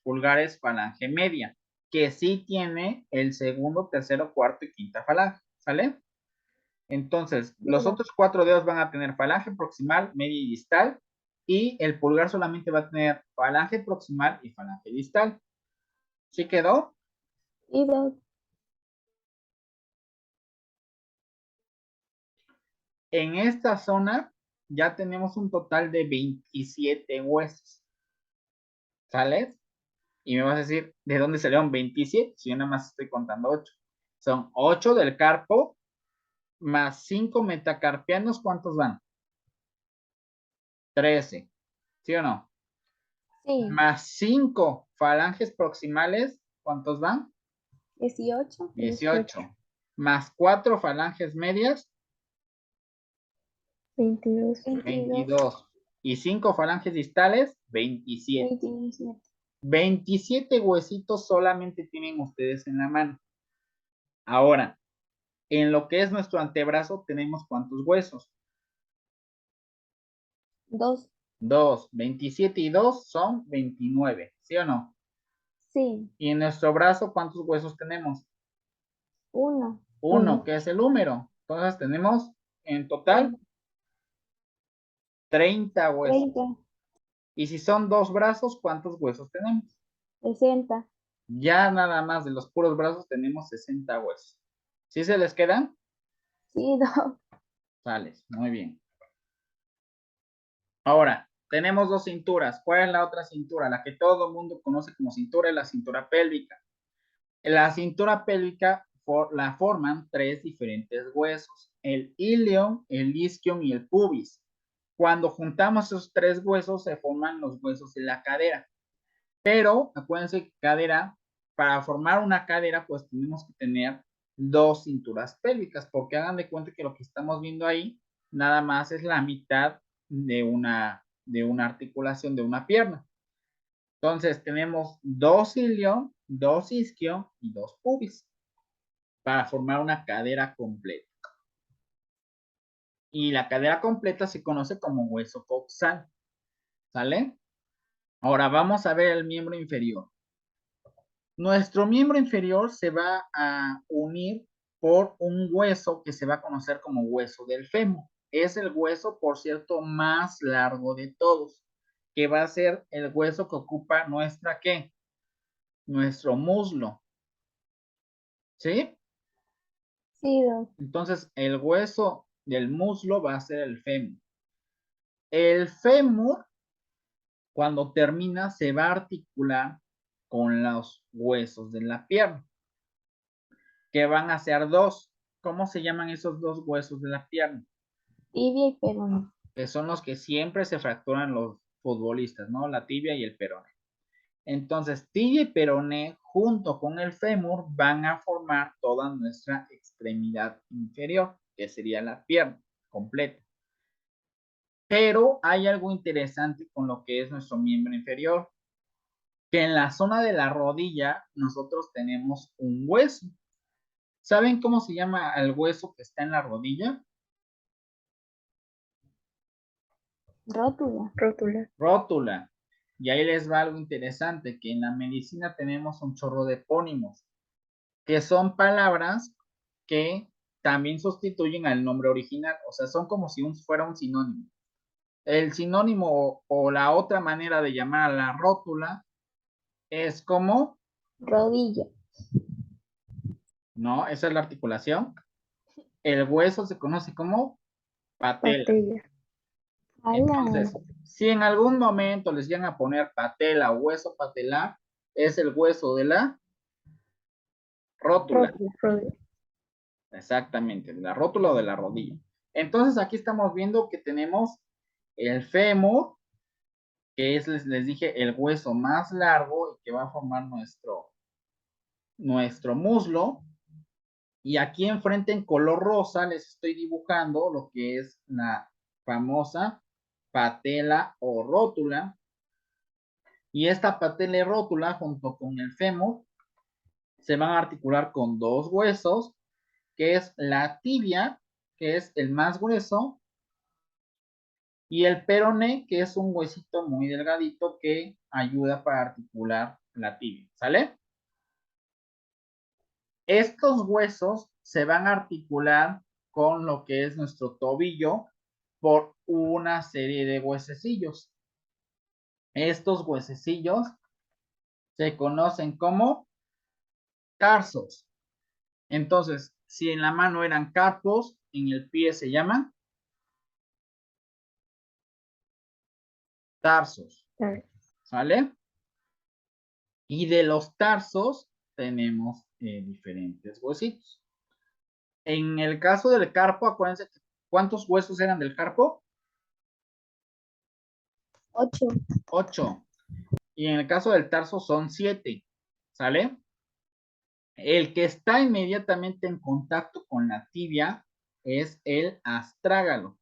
pulgares falange media, que sí tiene el segundo, tercero, cuarto y quinta falange, ¿sale? Entonces, los otros 4 dedos van a tener falange proximal, media y distal, y el pulgar solamente va a tener falange proximal y falange distal. ¿Sí quedó? Y 2. En esta zona ya tenemos un total de 27 huesos, ¿sale? Y me vas a decir, ¿de dónde salieron 27? Si yo nada más estoy contando 8. Son 8 del carpo, más 5 metacarpianos, ¿cuántos van? 13, ¿sí o no? Sí. Más 5 falanges proximales, ¿cuántos van? 18. 18. Más 4 falanges medias, 22. 22. Y 5 falanges distales, 27. 27. 27 huesitos solamente tienen ustedes en la mano. Ahora, en lo que es nuestro antebrazo, tenemos ¿cuántos huesos? 2. 2. 27 y 2 son 29, ¿sí o no? Sí. Y en nuestro brazo, ¿cuántos huesos tenemos? 1. 1, que es el número. Entonces tenemos en total 30 huesos. 30. Y si son 2 brazos, ¿cuántos huesos tenemos? 60. Ya nada más de los puros brazos tenemos 60 huesos. ¿Sí se les quedan? Sí, 2. Sales, muy bien. Ahora, tenemos 2 cinturas. ¿Cuál es la otra cintura? La que todo el mundo conoce como cintura es la cintura pélvica. La cintura pélvica la forman tres diferentes huesos, el ilion, el isquion y el pubis. Cuando juntamos esos tres huesos se forman los huesos de la cadera. Pero acuérdense que cadera, para formar una cadera, pues tenemos que tener dos cinturas pélvicas, porque hagan de cuenta que lo que estamos viendo ahí nada más es la mitad de una articulación de una pierna. Entonces tenemos dos ilion, dos isquio y dos pubis para formar una cadera completa. Y la cadera completa se conoce como hueso coxal. ¿Sale? Ahora vamos a ver el miembro inferior. Nuestro miembro inferior se va a unir por un hueso que se va a conocer como hueso del fémur. Es el hueso, por cierto, más largo de todos, que va a ser el hueso que ocupa nuestra, ¿qué? Nuestro muslo. ¿Sí? Sí, Doc. Entonces, el hueso del muslo va a ser el fémur. El fémur, cuando termina, se va a articular con los huesos de la pierna, que van a ser dos. ¿Cómo se llaman esos dos huesos de la pierna? Tibia y peroné. Que son los que siempre se fracturan los futbolistas, ¿no? La tibia y el peroné. Entonces, tibia y peroné junto con el fémur van a formar toda nuestra extremidad inferior, que sería la pierna completa. Pero hay algo interesante con lo que es nuestro miembro inferior, que en la zona de la rodilla nosotros tenemos un hueso. ¿Saben cómo se llama el hueso que está en la rodilla? Rótula. Rótula. Rótula. Y ahí les va algo interesante, que en la medicina tenemos un chorro de epónimos, que son palabras que también sustituyen al nombre original, o sea, son como si fuera un sinónimo. El sinónimo o la otra manera de llamar a la rótula es como, Rodilla. no, esa es la articulación. El hueso se conoce como patela. Patella. Ala. Entonces, si en algún momento les llegan a poner patela o hueso patelar, es el hueso de la rótula. Rótula. Exactamente, de la rótula o de la rodilla. Entonces, aquí estamos viendo que tenemos el fémur, que es, les dije, el hueso más largo y que va a formar nuestro muslo. Y aquí enfrente en color rosa les estoy dibujando lo que es la famosa patela o rótula. Y esta patela y rótula junto con el fémur se van a articular con dos huesos, que es la tibia, que es el más grueso, y el peroné, que es un huesito muy delgadito que ayuda para articular la tibia. ¿Sale? Estos huesos se van a articular con lo que es nuestro tobillo por una serie de huesecillos. Estos huesecillos se conocen como tarsos. Entonces, si en la mano eran carpos, en el pie se llaman tarsos. ¿Sale? Y de los tarsos tenemos diferentes huesitos. En el caso del carpo, acuérdense, ¿cuántos huesos eran del carpo? 8. 8. Y en el caso del tarso son 7. ¿Sale? El que está inmediatamente en contacto con la tibia es el astrágalo,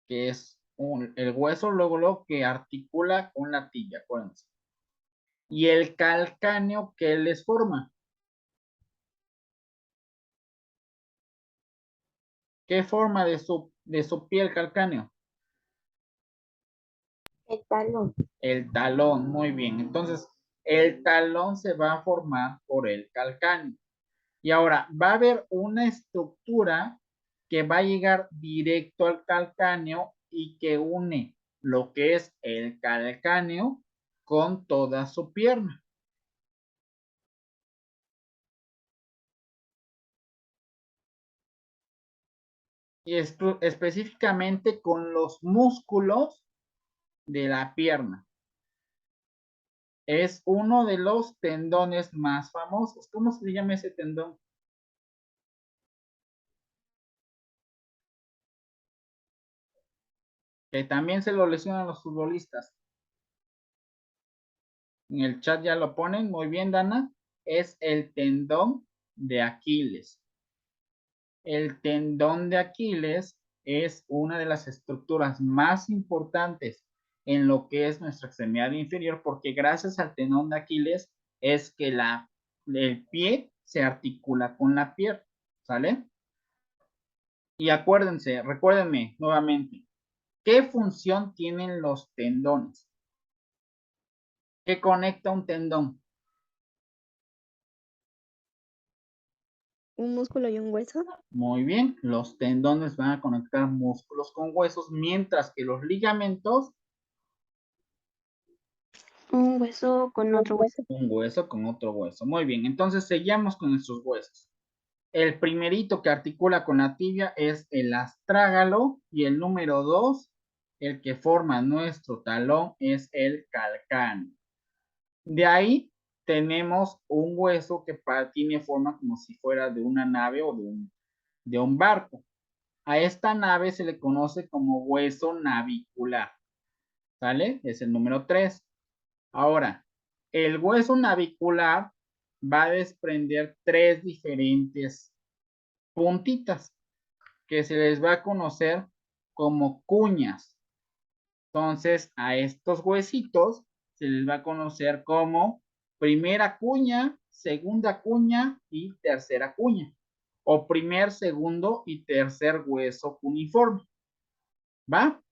que es el hueso luego que articula con la tibia, acuérdense. Y el calcáneo que les forma. ¿Qué forma de su piel calcáneo? El talón. El talón, muy bien. Entonces, el talón se va a formar por el calcáneo. Y ahora, va a haber una estructura que va a llegar directo al calcáneo y que une lo que es el calcáneo con toda su pierna. Y específicamente con los músculos de la pierna. Es uno de los tendones más famosos. ¿Cómo se llama ese tendón? que también se lo lesionan los futbolistas. En el chat ya lo ponen, muy bien, Dana, es el tendón de Aquiles. El tendón de Aquiles es una de las estructuras más importantes en lo que es nuestra extremidad inferior, porque gracias al tendón de Aquiles es que el pie se articula con la pierna, ¿sale? Y acuérdense, recuérdenme nuevamente, ¿qué función tienen los tendones? ¿Qué conecta un tendón? Un músculo y un hueso. Muy bien, los tendones van a conectar músculos con huesos, mientras que los ligamentos, Un hueso con otro hueso. un hueso con otro hueso. Muy bien, entonces seguimos con nuestros huesos. El primerito que articula con la tibia es el astrágalo y el número 2, el que forma nuestro talón, es el calcáneo. De ahí tenemos un hueso que tiene forma como si fuera de una nave o de un barco. A esta nave se le conoce como hueso navicular, ¿sale? Es el número 3. Ahora, el hueso navicular va a desprender 3 diferentes puntitas que se les va a conocer como cuñas. Entonces, a estos huesitos se les va a conocer como primera cuña, segunda cuña y tercera cuña. O primer, segundo y tercer hueso cuneiforme. ¿Va?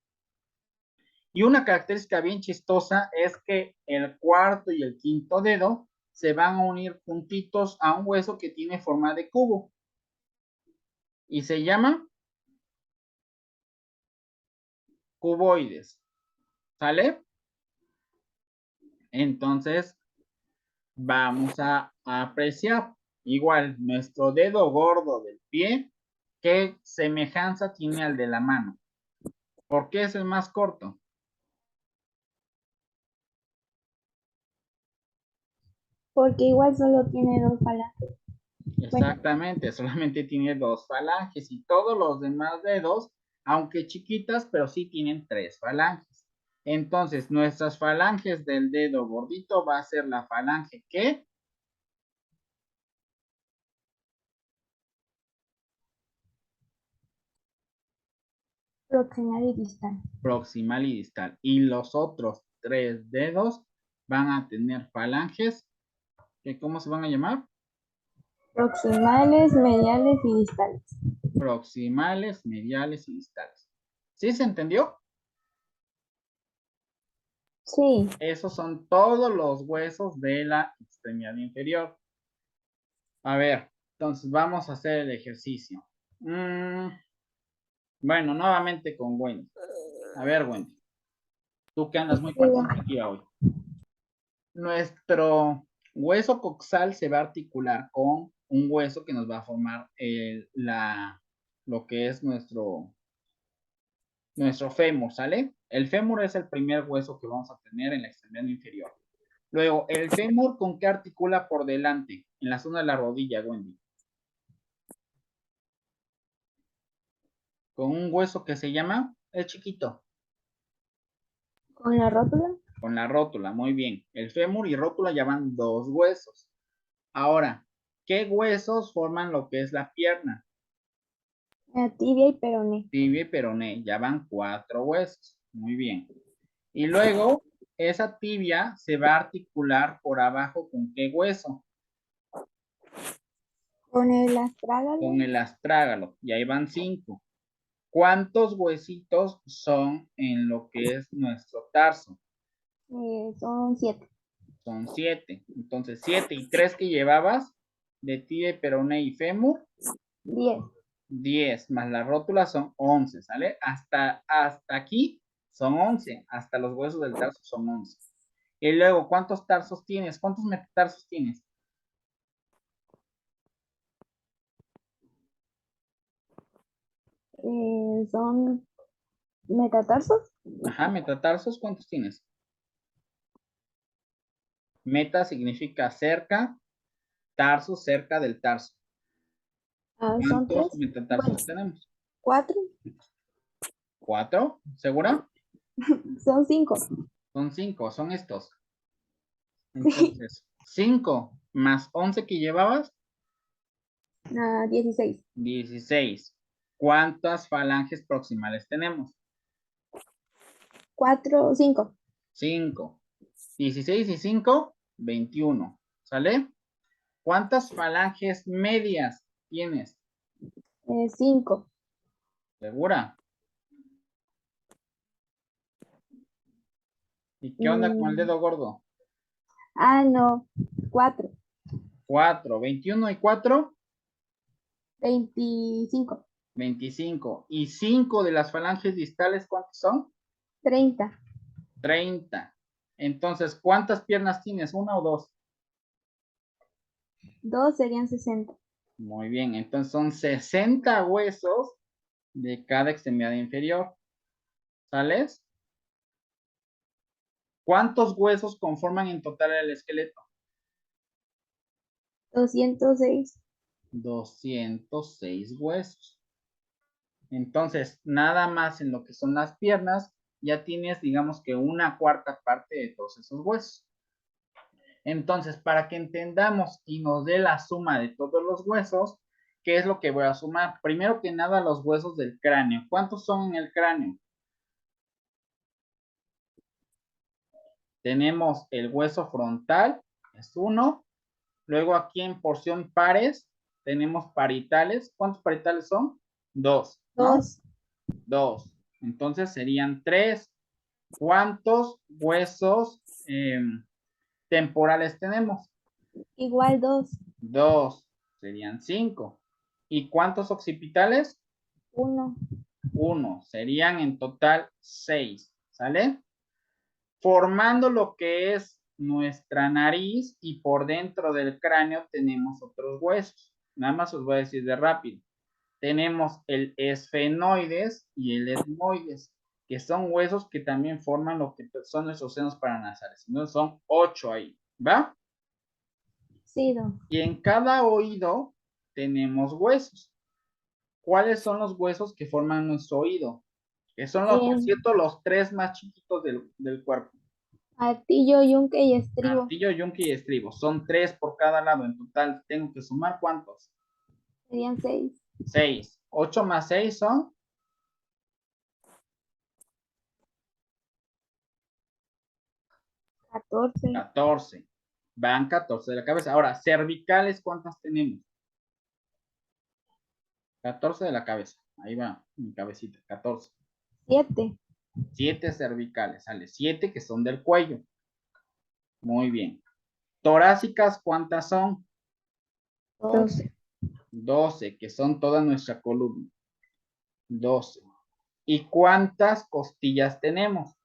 Y una característica bien chistosa es que el cuarto y el quinto dedo se van a unir juntitos a un hueso que tiene forma de cubo. Y se llama cuboides. ¿Sale? Entonces, vamos a apreciar igual nuestro dedo gordo del pie, qué semejanza tiene al de la mano. ¿Por qué es el más corto? Porque igual solo tiene dos falanges. Exactamente, solamente tiene 2 falanges y todos los demás dedos, aunque chiquitas, pero sí tienen 3 falanges. Entonces, nuestras falanges del dedo gordito va a ser la falange que Proximal y distal. proximal y distal. Y los otros 3 dedos van a tener falanges que ¿cómo se van a llamar? Proximales, mediales y distales. Proximales, mediales y distales. ¿Sí se entendió? Sí. Esos son todos los huesos de la extremidad inferior. A ver, entonces vamos a hacer el ejercicio. Bueno, nuevamente con Wendy. A ver, Wendy, tú que andas muy participativa hoy. Nuestro hueso coxal se va a articular con un hueso que nos va a formar lo que es nuestro fémur, ¿sale? El fémur es el primer hueso que vamos a tener en la extremidad inferior. Luego, el fémur, ¿con qué articula por delante? En la zona de la rodilla, Wendy. Con un hueso que se llama, es chiquito. ¿Con la rótula? Con la rótula, muy bien. El fémur y rótula ya van 2 huesos. Ahora, ¿qué huesos forman lo que es la pierna? La tibia y peroné. Tibia y peroné, ya van 4 huesos. Muy bien. Y luego, esa tibia se va a articular por abajo ¿con qué hueso? Con el astrágalo. Con el astrágalo, y ahí van 5. ¿Cuántos huesitos son en lo que es nuestro tarso? Son 7. Son 7. Entonces, 7 y 3 que llevabas de tibia, peroné y fémur, 10. 10 más la rótula son 11, ¿sale? Hasta aquí son 11, hasta los huesos del tarso son 11. Y luego, ¿cuántos tarsos tienes? ¿Cuántos metatarsos tienes? Son metatarsos. Ajá, metatarsos, ¿cuántos tienes? Meta significa cerca, tarso, cerca del tarso. Son 3. ¿Cuántos metatarsos Bueno, tenemos? 4. 4, ¿segura? Son 5. Son 5, son estos. Entonces, 5 más 11 que llevabas, 16. 16. ¿Cuántas falanges proximales tenemos? 4, 5. 5. 16 y 5, 21. ¿Sale? ¿Cuántas falanges medias tienes? 5. ¿Segura? ¿Y qué onda con el dedo gordo? No. 4. 4. 21 y 4, 25. 25. ¿Y 5 de las falanges distales cuántos son? 30. 30. Entonces, ¿cuántas piernas tienes? ¿Una o dos? 2 serían 60. Muy bien, entonces son 60 huesos de cada extremidad inferior. ¿Sales? ¿Cuántos huesos conforman en total el esqueleto? 206. 206 huesos. Entonces, nada más en lo que son las piernas, ya tienes, digamos que una cuarta parte de todos esos huesos. Entonces, para que entendamos y nos dé la suma de todos los huesos, ¿qué es lo que voy a sumar? Primero que nada, los huesos del cráneo. ¿Cuántos son en el cráneo? Tenemos el hueso frontal, es 1. Luego aquí en porción pares, tenemos parietales. ¿Cuántos parietales son? 2, ¿no? 2. 2. Entonces serían 3. ¿Cuántos huesos temporales tenemos? Igual 2. 2. Serían 5. ¿Y cuántos occipitales? 1. 1. Serían en total 6. ¿Sale? Formando lo que es nuestra nariz y por dentro del cráneo tenemos otros huesos. Nada más os voy a decir de rápido. Tenemos el esfenoides y el etmoides, que son huesos que también forman lo que son nuestros senos paranasales. Entonces son 8 ahí, ¿va? Sí, don. Y en cada oído tenemos huesos. ¿Cuáles son los huesos que forman nuestro oído? Que son los, por cierto, los 3 más chiquitos del cuerpo. Martillo, yunque y estribo. Martillo, yunque y estribo. Son 3 por cada lado. En total, tengo que sumar ¿cuántos? Serían 6. 6. 8 más 6 son 14. 14. Van 14 de la cabeza. Ahora, cervicales, ¿cuántas tenemos? 14 de la cabeza. Ahí va mi cabecita. 14. 7. 7 cervicales. Sale 7 que son del cuello. Muy bien. Torácicas, ¿cuántas son? 12. 12, que son toda nuestra columna. 12. ¿Y cuántas costillas tenemos?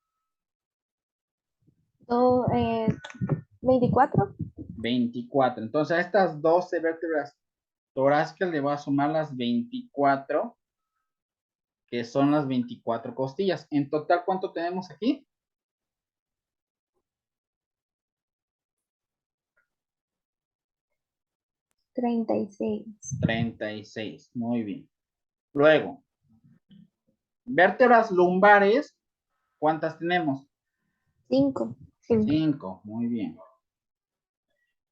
24. 24. Entonces a estas 12 vértebras torácicas le voy a sumar las 24, que son las 24 costillas. En total, ¿cuánto tenemos aquí? 36. 36. Muy bien. Luego, vértebras lumbares, ¿cuántas tenemos? 5. 5. Muy bien.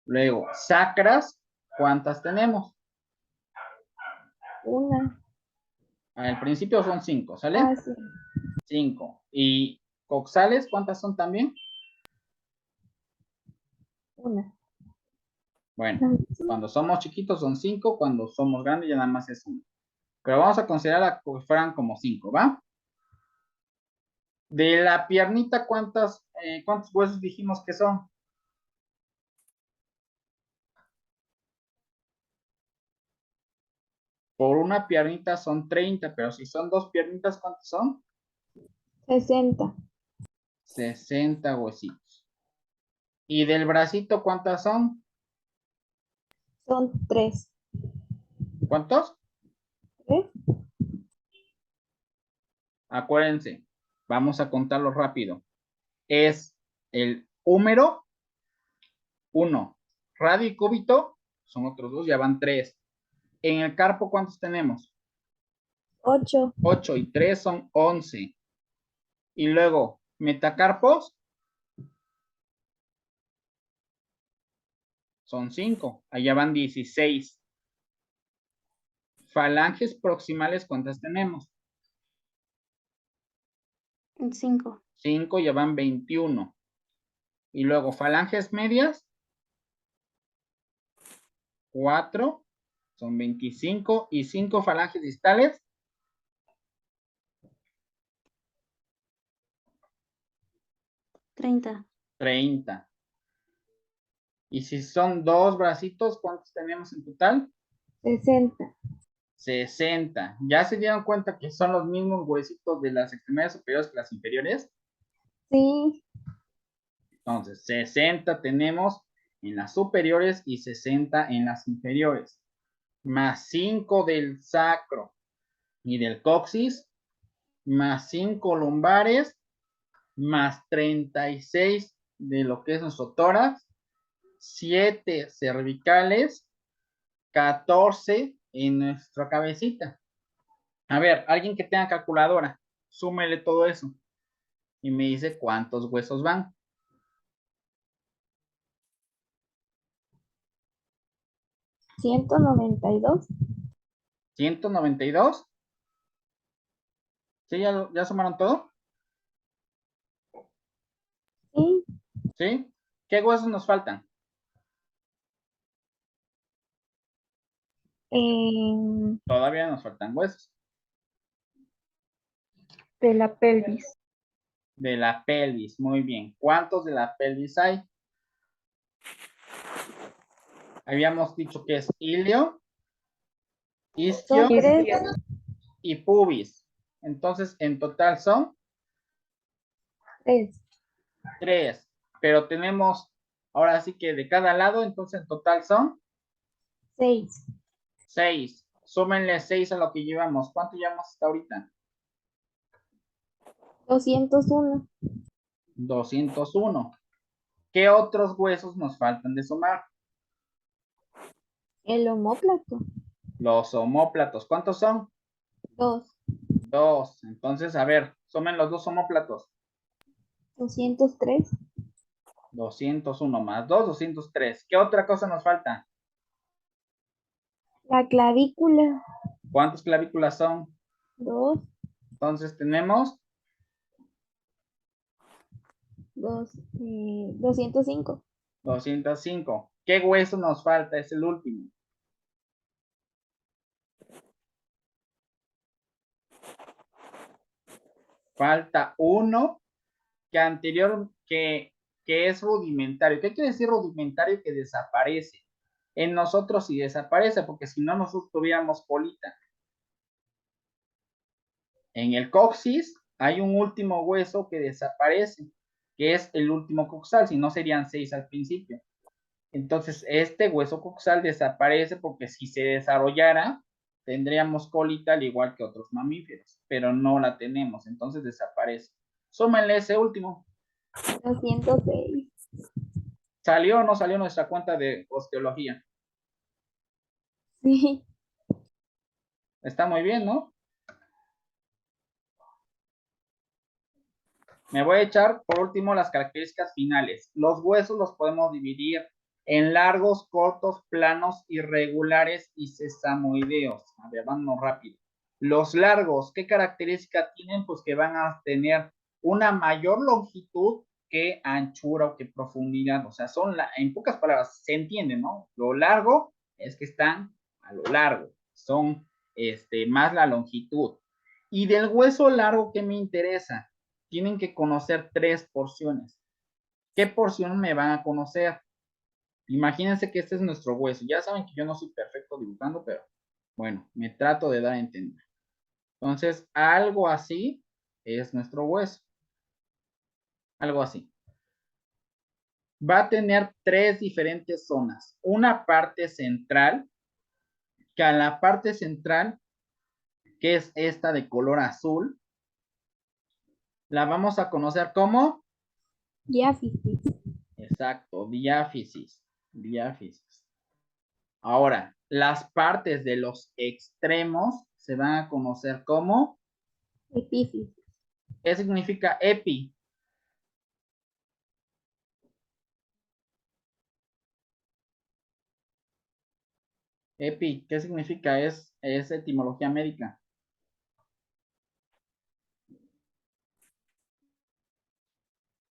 Luego, sacras, ¿cuántas tenemos? 1. Al principio son 5, ¿sale? Sí. 5. ¿Y coxales, cuántas son también? 1. Bueno, cuando somos chiquitos son 5, cuando somos grandes ya nada más es 1. Pero vamos a considerar que fueran como 5, ¿va? De la piernita, ¿cuántos huesos dijimos que son? Por una piernita son 30, pero si son 2 piernitas, ¿cuántos son? 60. 60 huesitos. ¿Y del bracito cuántas son? Son 3. ¿Cuántos? 3. Acuérdense, vamos a contarlo rápido. Es el húmero, 1. Radio y cúbito, son otros 2, ya van 3. En el carpo, ¿cuántos tenemos? 8. 8 y 3 son 11. Y luego, metacarpos son 5. Allá van 16. Falanges proximales, ¿cuántas tenemos? 5. 5, ya van 21. Y luego, falanges medias, 4, son 25. Y 5 falanges distales, 30. 30. Y si son 2 bracitos, ¿cuántos tenemos en total? 60. 60. ¿Ya se dieron cuenta que son los mismos huesitos de las extremidades superiores que las inferiores? Sí. Entonces, 60 tenemos en las superiores y 60 en las inferiores. Más 5 del sacro y del coxis, más 5 lumbares, más 36 de lo que es nuestro tórax, 7 cervicales, 14 en nuestra cabecita. A ver, alguien que tenga calculadora, súmele todo eso y me dice cuántos huesos van. 192. 192. ¿Sí? ¿Ya sumaron todo? Sí. ¿Sí? ¿Qué huesos nos faltan? Todavía nos faltan huesos. De la pelvis. De la pelvis, muy bien. ¿Cuántos de la pelvis hay? Habíamos dicho que es ilio, isquio Son 3. y pubis. Entonces, en total son 3. 3. Pero tenemos, ahora sí que de cada lado, entonces en total son 6. 6. Súmenle 6 a lo que llevamos. ¿Cuánto llevamos hasta ahorita? 201. 201. ¿Qué otros huesos nos faltan de sumar? El omóplato. Los omóplatos. ¿Cuántos son? 2. 2. Entonces, a ver, sumen los dos omóplatos. 203. 201 más 2, 203. ¿Qué otra cosa nos falta? La clavícula. ¿Cuántas clavículas son? 2. Entonces tenemos 205. 205. ¿Qué hueso nos falta? Es el último. Falta uno que es rudimentario. ¿Qué quiere decir rudimentario? Que desaparece. En nosotros sí desaparece, porque si no nosotros tuviéramos colita. En el coxis hay un último hueso que desaparece, que es el último coxal, si no serían 6 al principio. Entonces, este hueso coxal desaparece porque si se desarrollara, tendríamos colita al igual que otros mamíferos, pero no la tenemos, entonces desaparece. Súmenle ese último. 206. ¿Salió o no salió nuestra cuenta de osteología? Sí. Está muy bien, ¿no? Me voy a echar por último las características finales. Los huesos los podemos dividir en largos, cortos, planos, irregulares y sesamoideos. A ver, vamos rápido. Los largos, ¿qué característica tienen? Pues que van a tener una mayor longitud que anchura o que profundidad. O sea, en pocas palabras, se entiende, ¿no? Lo largo es que están a lo largo. Son más la longitud. Y del hueso largo, ¿qué me interesa? Tienen que conocer 3 porciones. ¿Qué porción me van a conocer? Imagínense que este es nuestro hueso. Ya saben que yo no soy perfecto dibujando, pero bueno, me trato de dar a entender. Entonces, algo así es nuestro hueso. Algo así. Va a tener 3 diferentes zonas. Una parte central, que a la parte central, que es esta de color azul, la vamos a conocer como... Diáfisis. Exacto, diáfisis. Diáfisis. Ahora, las partes de los extremos se van a conocer como... Epífisis. ¿Qué significa epi? Epi, ¿qué significa? Es etimología médica.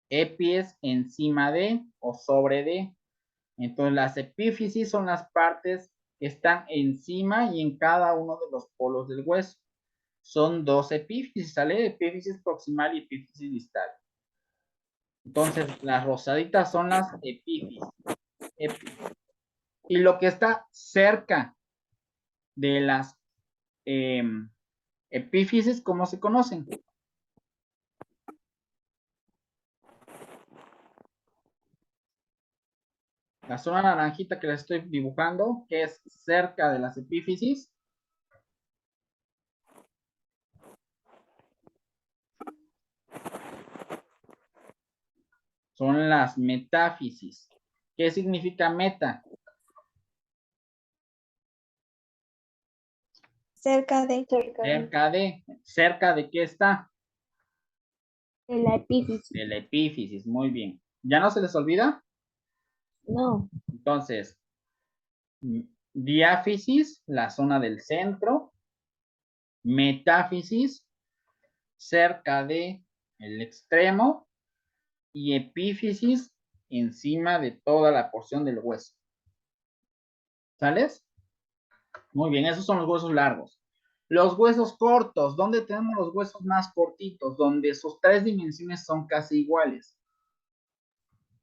Epi es encima de o sobre de. Entonces, las epífisis son las partes que están encima y en cada uno de los polos del hueso. Son dos epífisis, ¿sale? Epífisis proximal y epífisis distal. Entonces, las rosaditas son las epífisis. Y lo que está cerca de las epífisis, ¿cómo se conocen? La zona naranjita que les estoy dibujando, que es cerca de las epífisis, son las metáfisis. ¿Qué significa meta? Cerca de ¿Cerca de qué está? la epífisis. De la epífisis, muy bien. ¿Ya no se les olvida? No. Entonces, diáfisis, la zona del centro, metáfisis, cerca de el extremo, y epífisis, encima de toda la porción del hueso. ¿Sales? Muy bien, esos son los huesos largos. Los huesos cortos, ¿dónde tenemos los huesos más cortitos? Donde sus tres dimensiones son casi iguales.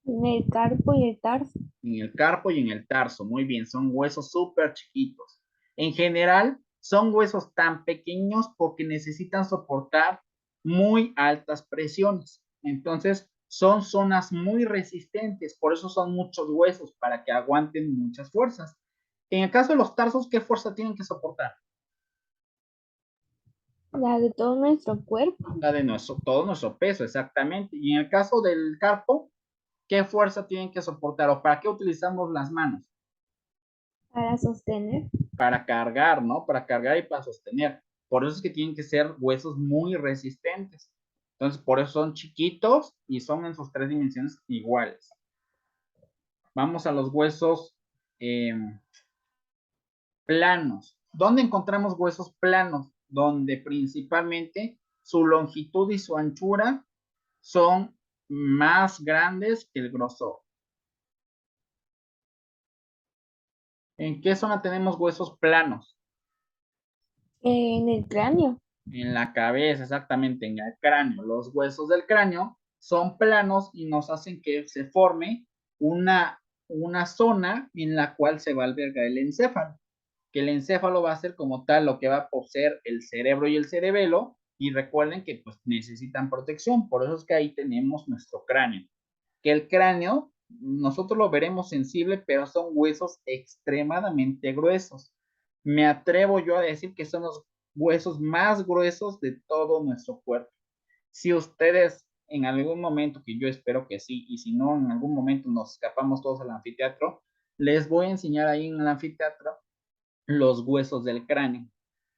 En el carpo y el tarso. En el carpo y en el tarso. Muy bien, son huesos súper chiquitos. En general, son huesos tan pequeños porque necesitan soportar muy altas presiones. Entonces, son zonas muy resistentes, por eso son muchos huesos, para que aguanten muchas fuerzas. En el caso de los tarsos, ¿qué fuerza tienen que soportar? La de todo nuestro cuerpo. La de todo nuestro peso, exactamente. Y en el caso del carpo, ¿qué fuerza tienen que soportar o para qué utilizamos las manos? Para sostener. Para cargar, ¿no? Para cargar y para sostener. Por eso es que tienen que ser huesos muy resistentes. Entonces, por eso son chiquitos y son en sus tres dimensiones iguales. Vamos a los huesos planos. ¿Dónde encontramos huesos planos? Donde principalmente su longitud y su anchura son más grandes que el grosor. ¿En qué zona tenemos huesos planos? En el cráneo. En la cabeza, exactamente, en el cráneo. Los huesos del cráneo son planos y nos hacen que se forme una zona en la cual se va a albergar el encéfalo. Que el encéfalo va a ser como tal lo que va a poseer el cerebro y el cerebelo. Y recuerden que pues necesitan protección. Por eso es que ahí tenemos nuestro cráneo. Que el cráneo, nosotros lo veremos sensible, pero son huesos extremadamente gruesos. Me atrevo yo a decir que son los huesos más gruesos de todo nuestro cuerpo. Si ustedes en algún momento, que yo espero que sí, y si no, en algún momento nos escapamos todos al anfiteatro, les voy a enseñar ahí en el anfiteatro los huesos del cráneo.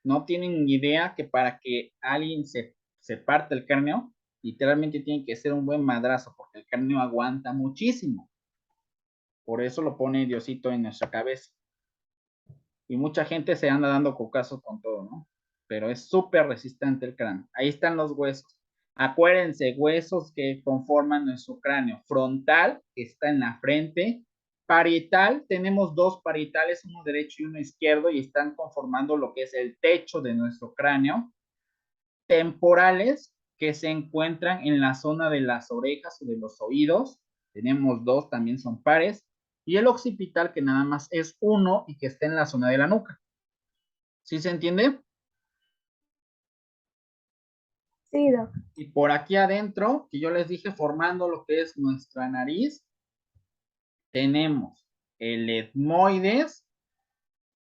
No tienen idea que para que alguien se parte el cráneo, literalmente tiene que ser un buen madrazo, porque el cráneo aguanta muchísimo. Por eso lo pone Diosito en nuestra cabeza. Y mucha gente se anda dando cocazos con todo, ¿no? Pero es súper resistente el cráneo. Ahí están los huesos. Acuérdense, huesos que conforman nuestro cráneo. Frontal, que está en la frente. Parietal, tenemos dos parietales, uno derecho y uno izquierdo, y están conformando lo que es el techo de nuestro cráneo. Temporales, que se encuentran en la zona de las orejas o de los oídos. Tenemos dos, también son pares. Y el occipital, que nada más es uno y que está en la zona de la nuca. ¿Sí se entiende? Sí, Doc. Y por aquí adentro, que yo les dije, formando lo que es nuestra nariz, tenemos el etmoides,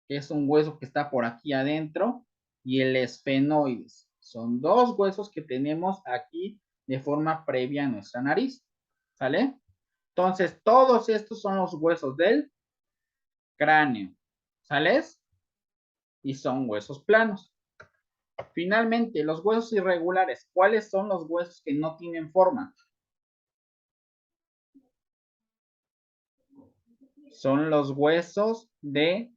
que es un hueso que está por aquí adentro, y el esfenoides. Son dos huesos que tenemos aquí de forma previa a nuestra nariz. ¿Sale? Entonces, todos estos son los huesos del cráneo. ¿Sales? Y son huesos planos. Finalmente, los huesos irregulares. ¿Cuáles son los huesos que no tienen forma? Son los huesos de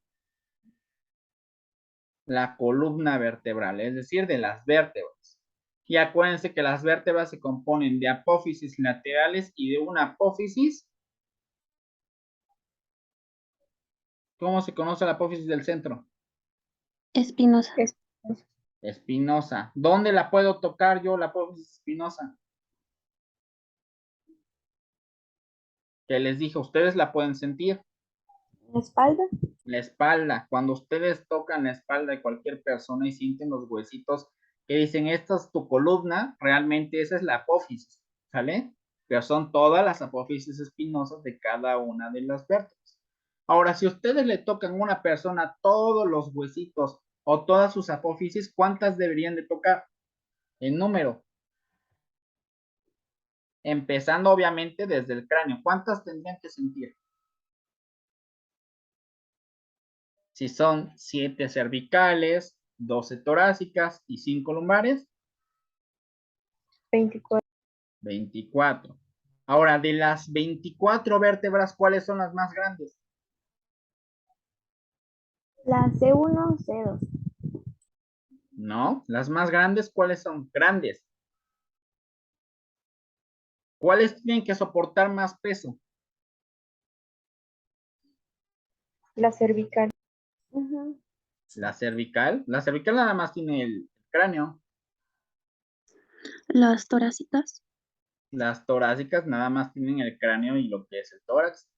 la columna vertebral, es decir, de las vértebras. Y acuérdense que las vértebras se componen de apófisis laterales y de una apófisis. ¿Cómo se conoce la apófisis del centro? Espinosa. Espinosa. ¿Dónde la puedo tocar yo, la apófisis espinosa? Que les dije, ustedes la pueden sentir. La espalda. La espalda. Cuando ustedes tocan la espalda de cualquier persona y sienten los huesitos que dicen, esta es tu columna, realmente esa es la apófisis, ¿sale? Pero son todas las apófisis espinosas de cada una de las vértebras. Ahora, si ustedes le tocan a una persona todos los huesitos o todas sus apófisis, ¿cuántas deberían de tocar? En número. Empezando obviamente desde el cráneo. ¿Cuántas tendrían que sentir? Si son 7 cervicales, 12 torácicas y 5 lumbares. 24. 24. Ahora, de las 24 vértebras, ¿cuáles son las más grandes? La C1, C2. No, las más grandes, ¿cuáles son? Grandes. ¿Cuáles tienen que soportar más peso? La cervical. La cervical. La cervical nada más tiene el cráneo. Las torácicas. Las torácicas nada más tienen el cráneo y lo que es el tórax.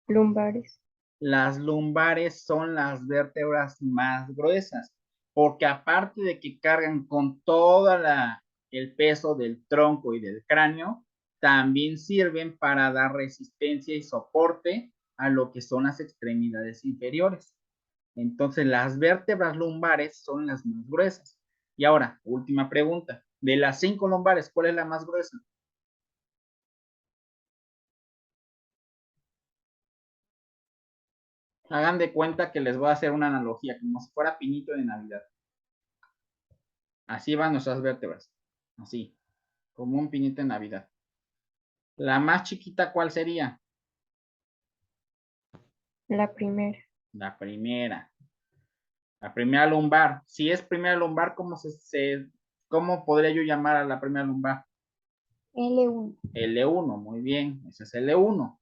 Lumbares. Las lumbares son las vértebras más gruesas, porque aparte de que cargan con toda el peso del tronco y del cráneo, también sirven para dar resistencia y soporte a lo que son las extremidades inferiores. Entonces, las vértebras lumbares son las más gruesas. Y ahora, última pregunta. De las 5 lumbares, ¿cuál es la más gruesa? Hagan de cuenta que les voy a hacer una analogía, como si fuera pinito de Navidad. Así van nuestras vértebras. Así, como un pinito de Navidad. La más chiquita, ¿cuál sería? La primera. La primera. La primera lumbar. Si es primera lumbar, ¿cómo podría yo llamar a la primera lumbar? L1. L1, muy bien. Ese es L1.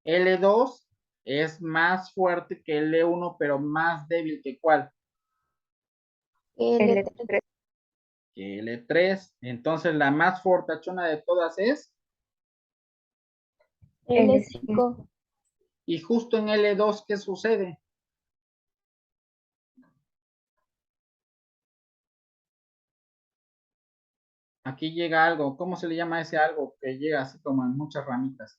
L2 es más fuerte que L1, pero más débil que ¿cuál? L3. L3. Que L3. Entonces, la más fortachona de todas es. L5. Y justo en L2, ¿qué sucede? Aquí llega algo. ¿Cómo se le llama ese algo que llega así como en muchas ramitas?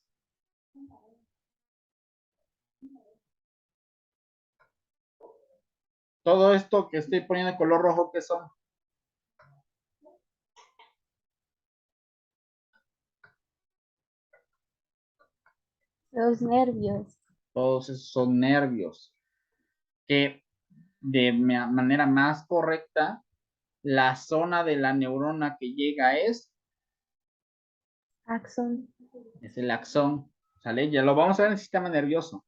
Todo esto que estoy poniendo de color rojo, ¿qué son? Los nervios. Todos esos son nervios. Que de manera más correcta, la zona de la neurona que llega Axón. es el axón. ¿Sale? Ya lo vamos a ver en el sistema nervioso.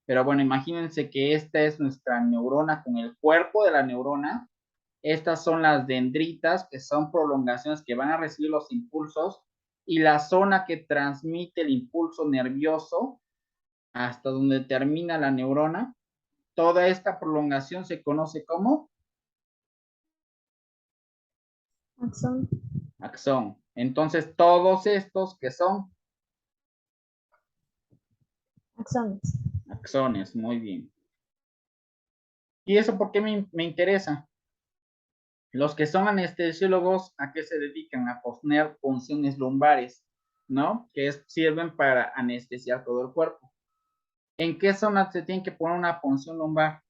Pero bueno, imagínense que esta es nuestra neurona con el cuerpo de la neurona. Estas son las dendritas, que son prolongaciones que van a recibir los impulsos. Y la zona que transmite el impulso nervioso hasta donde termina la neurona. Toda esta prolongación se conoce como Axón. axón. Entonces, todos estos que son Axones. axones, muy bien. ¿Y eso por qué me interesa? Los que son anestesiólogos, ¿a qué se dedican? A poner punciones lumbares, ¿no? Sirven para anestesiar todo el cuerpo. ¿En qué zona se tiene que poner una punción lumbar?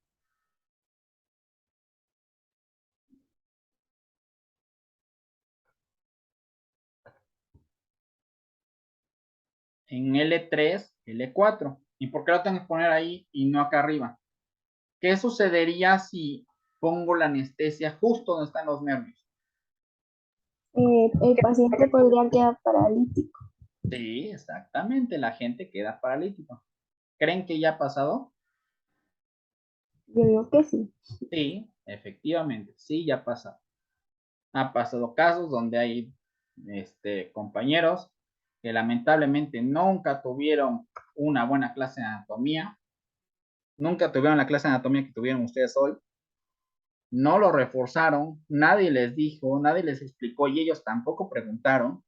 En L3, L4. ¿Y por qué lo tengo que poner ahí y no acá arriba? ¿Qué sucedería si pongo la anestesia justo donde están los nervios? El paciente podría quedar paralítico. Sí, exactamente, la gente queda paralítica. ¿Creen que ya ha pasado? Yo digo que sí. Sí, efectivamente, sí, ya ha pasado. Ha pasado casos donde hay compañeros que lamentablemente nunca tuvieron una buena clase de anatomía, nunca tuvieron la clase de anatomía que tuvieron ustedes hoy, no lo reforzaron, nadie les dijo, nadie les explicó y ellos tampoco preguntaron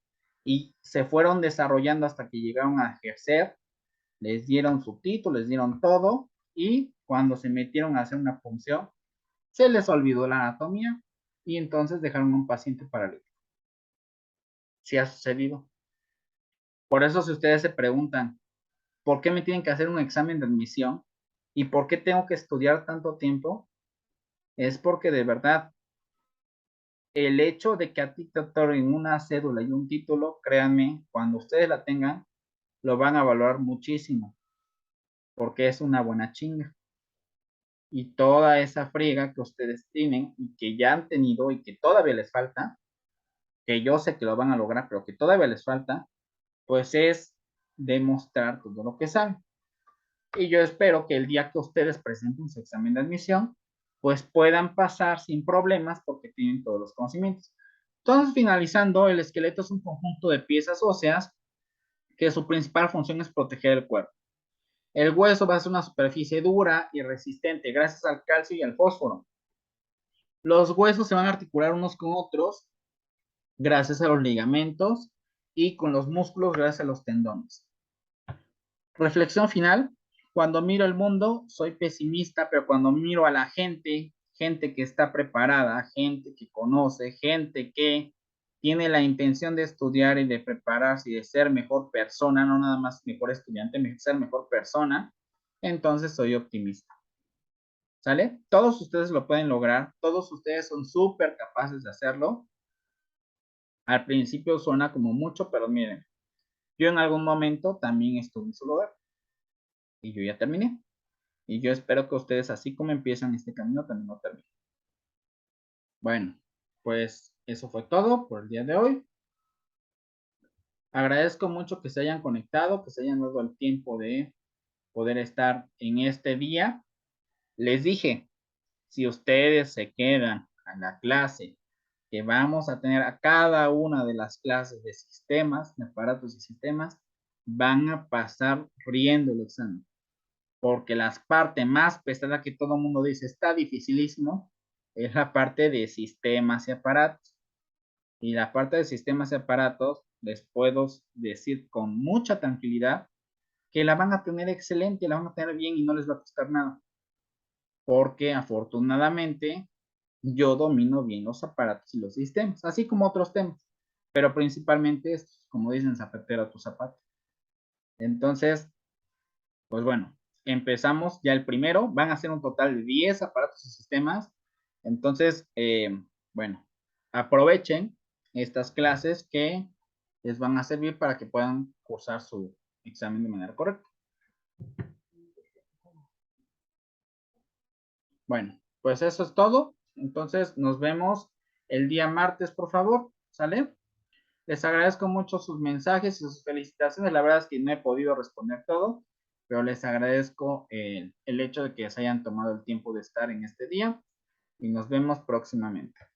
y se fueron desarrollando hasta que llegaron a ejercer, les dieron su título, les dieron todo y cuando se metieron a hacer una punción, se les olvidó la anatomía y entonces dejaron un paciente paralítico. Sí ha sucedido. Por eso si ustedes se preguntan, ¿por qué me tienen que hacer un examen de admisión? ¿Y por qué tengo que estudiar tanto tiempo? Es porque de verdad el hecho de que a ti te otorguen una cédula y un título, créanme, cuando ustedes la tengan, lo van a valorar muchísimo, porque es una buena chinga. Y toda esa friega que ustedes tienen y que ya han tenido y que todavía les falta, que yo sé que lo van a lograr, pero que todavía les falta, pues es demostrar todo lo que saben. Y yo espero que el día que ustedes presenten su examen de admisión, pues puedan pasar sin problemas porque tienen todos los conocimientos. Entonces, finalizando, el esqueleto es un conjunto de piezas óseas que su principal función es proteger el cuerpo. El hueso va a ser una superficie dura y resistente gracias al calcio y al fósforo. Los huesos se van a articular unos con otros gracias a los ligamentos y con los músculos gracias a los tendones. Reflexión final. Cuando miro el mundo, soy pesimista, pero cuando miro a la gente, gente que está preparada, gente que conoce, gente que tiene la intención de estudiar y de prepararse y de ser mejor persona, no nada más mejor estudiante, ser mejor persona, entonces soy optimista. ¿Sale? Todos ustedes lo pueden lograr, todos ustedes son súper capaces de hacerlo. Al principio suena como mucho, pero miren, yo en algún momento también estuve en su lugar y yo ya terminé. Y yo espero que ustedes, así como empiezan este camino, también lo terminen. Bueno, pues eso fue todo por el día de hoy. Agradezco mucho que se hayan conectado, que se hayan dado el tiempo de poder estar en este día. Les dije, si ustedes se quedan a la clase que vamos a tener a cada una de las clases de sistemas, de aparatos y sistemas, van a pasar riendo el examen. Porque la parte más pesada que todo el mundo dice está dificilísimo es la parte de sistemas y aparatos. Y la parte de sistemas y aparatos les puedo decir con mucha tranquilidad que la van a tener excelente, la van a tener bien y no les va a costar nada. Porque afortunadamente yo domino bien los aparatos y los sistemas, así como otros temas, pero principalmente estos, como dicen, zapatero a tu zapato. Entonces, pues bueno, empezamos ya el primero, van a ser un total de 10 aparatos y sistemas. Entonces, bueno, aprovechen estas clases que les van a servir para que puedan cursar su examen de manera correcta. Bueno, pues eso es todo. Entonces, nos vemos el día martes, por favor. ¿Sale? Les agradezco mucho sus mensajes y sus felicitaciones. La verdad es que no he podido responder todo, pero les agradezco el hecho de que se hayan tomado el tiempo de estar en este día y nos vemos próximamente.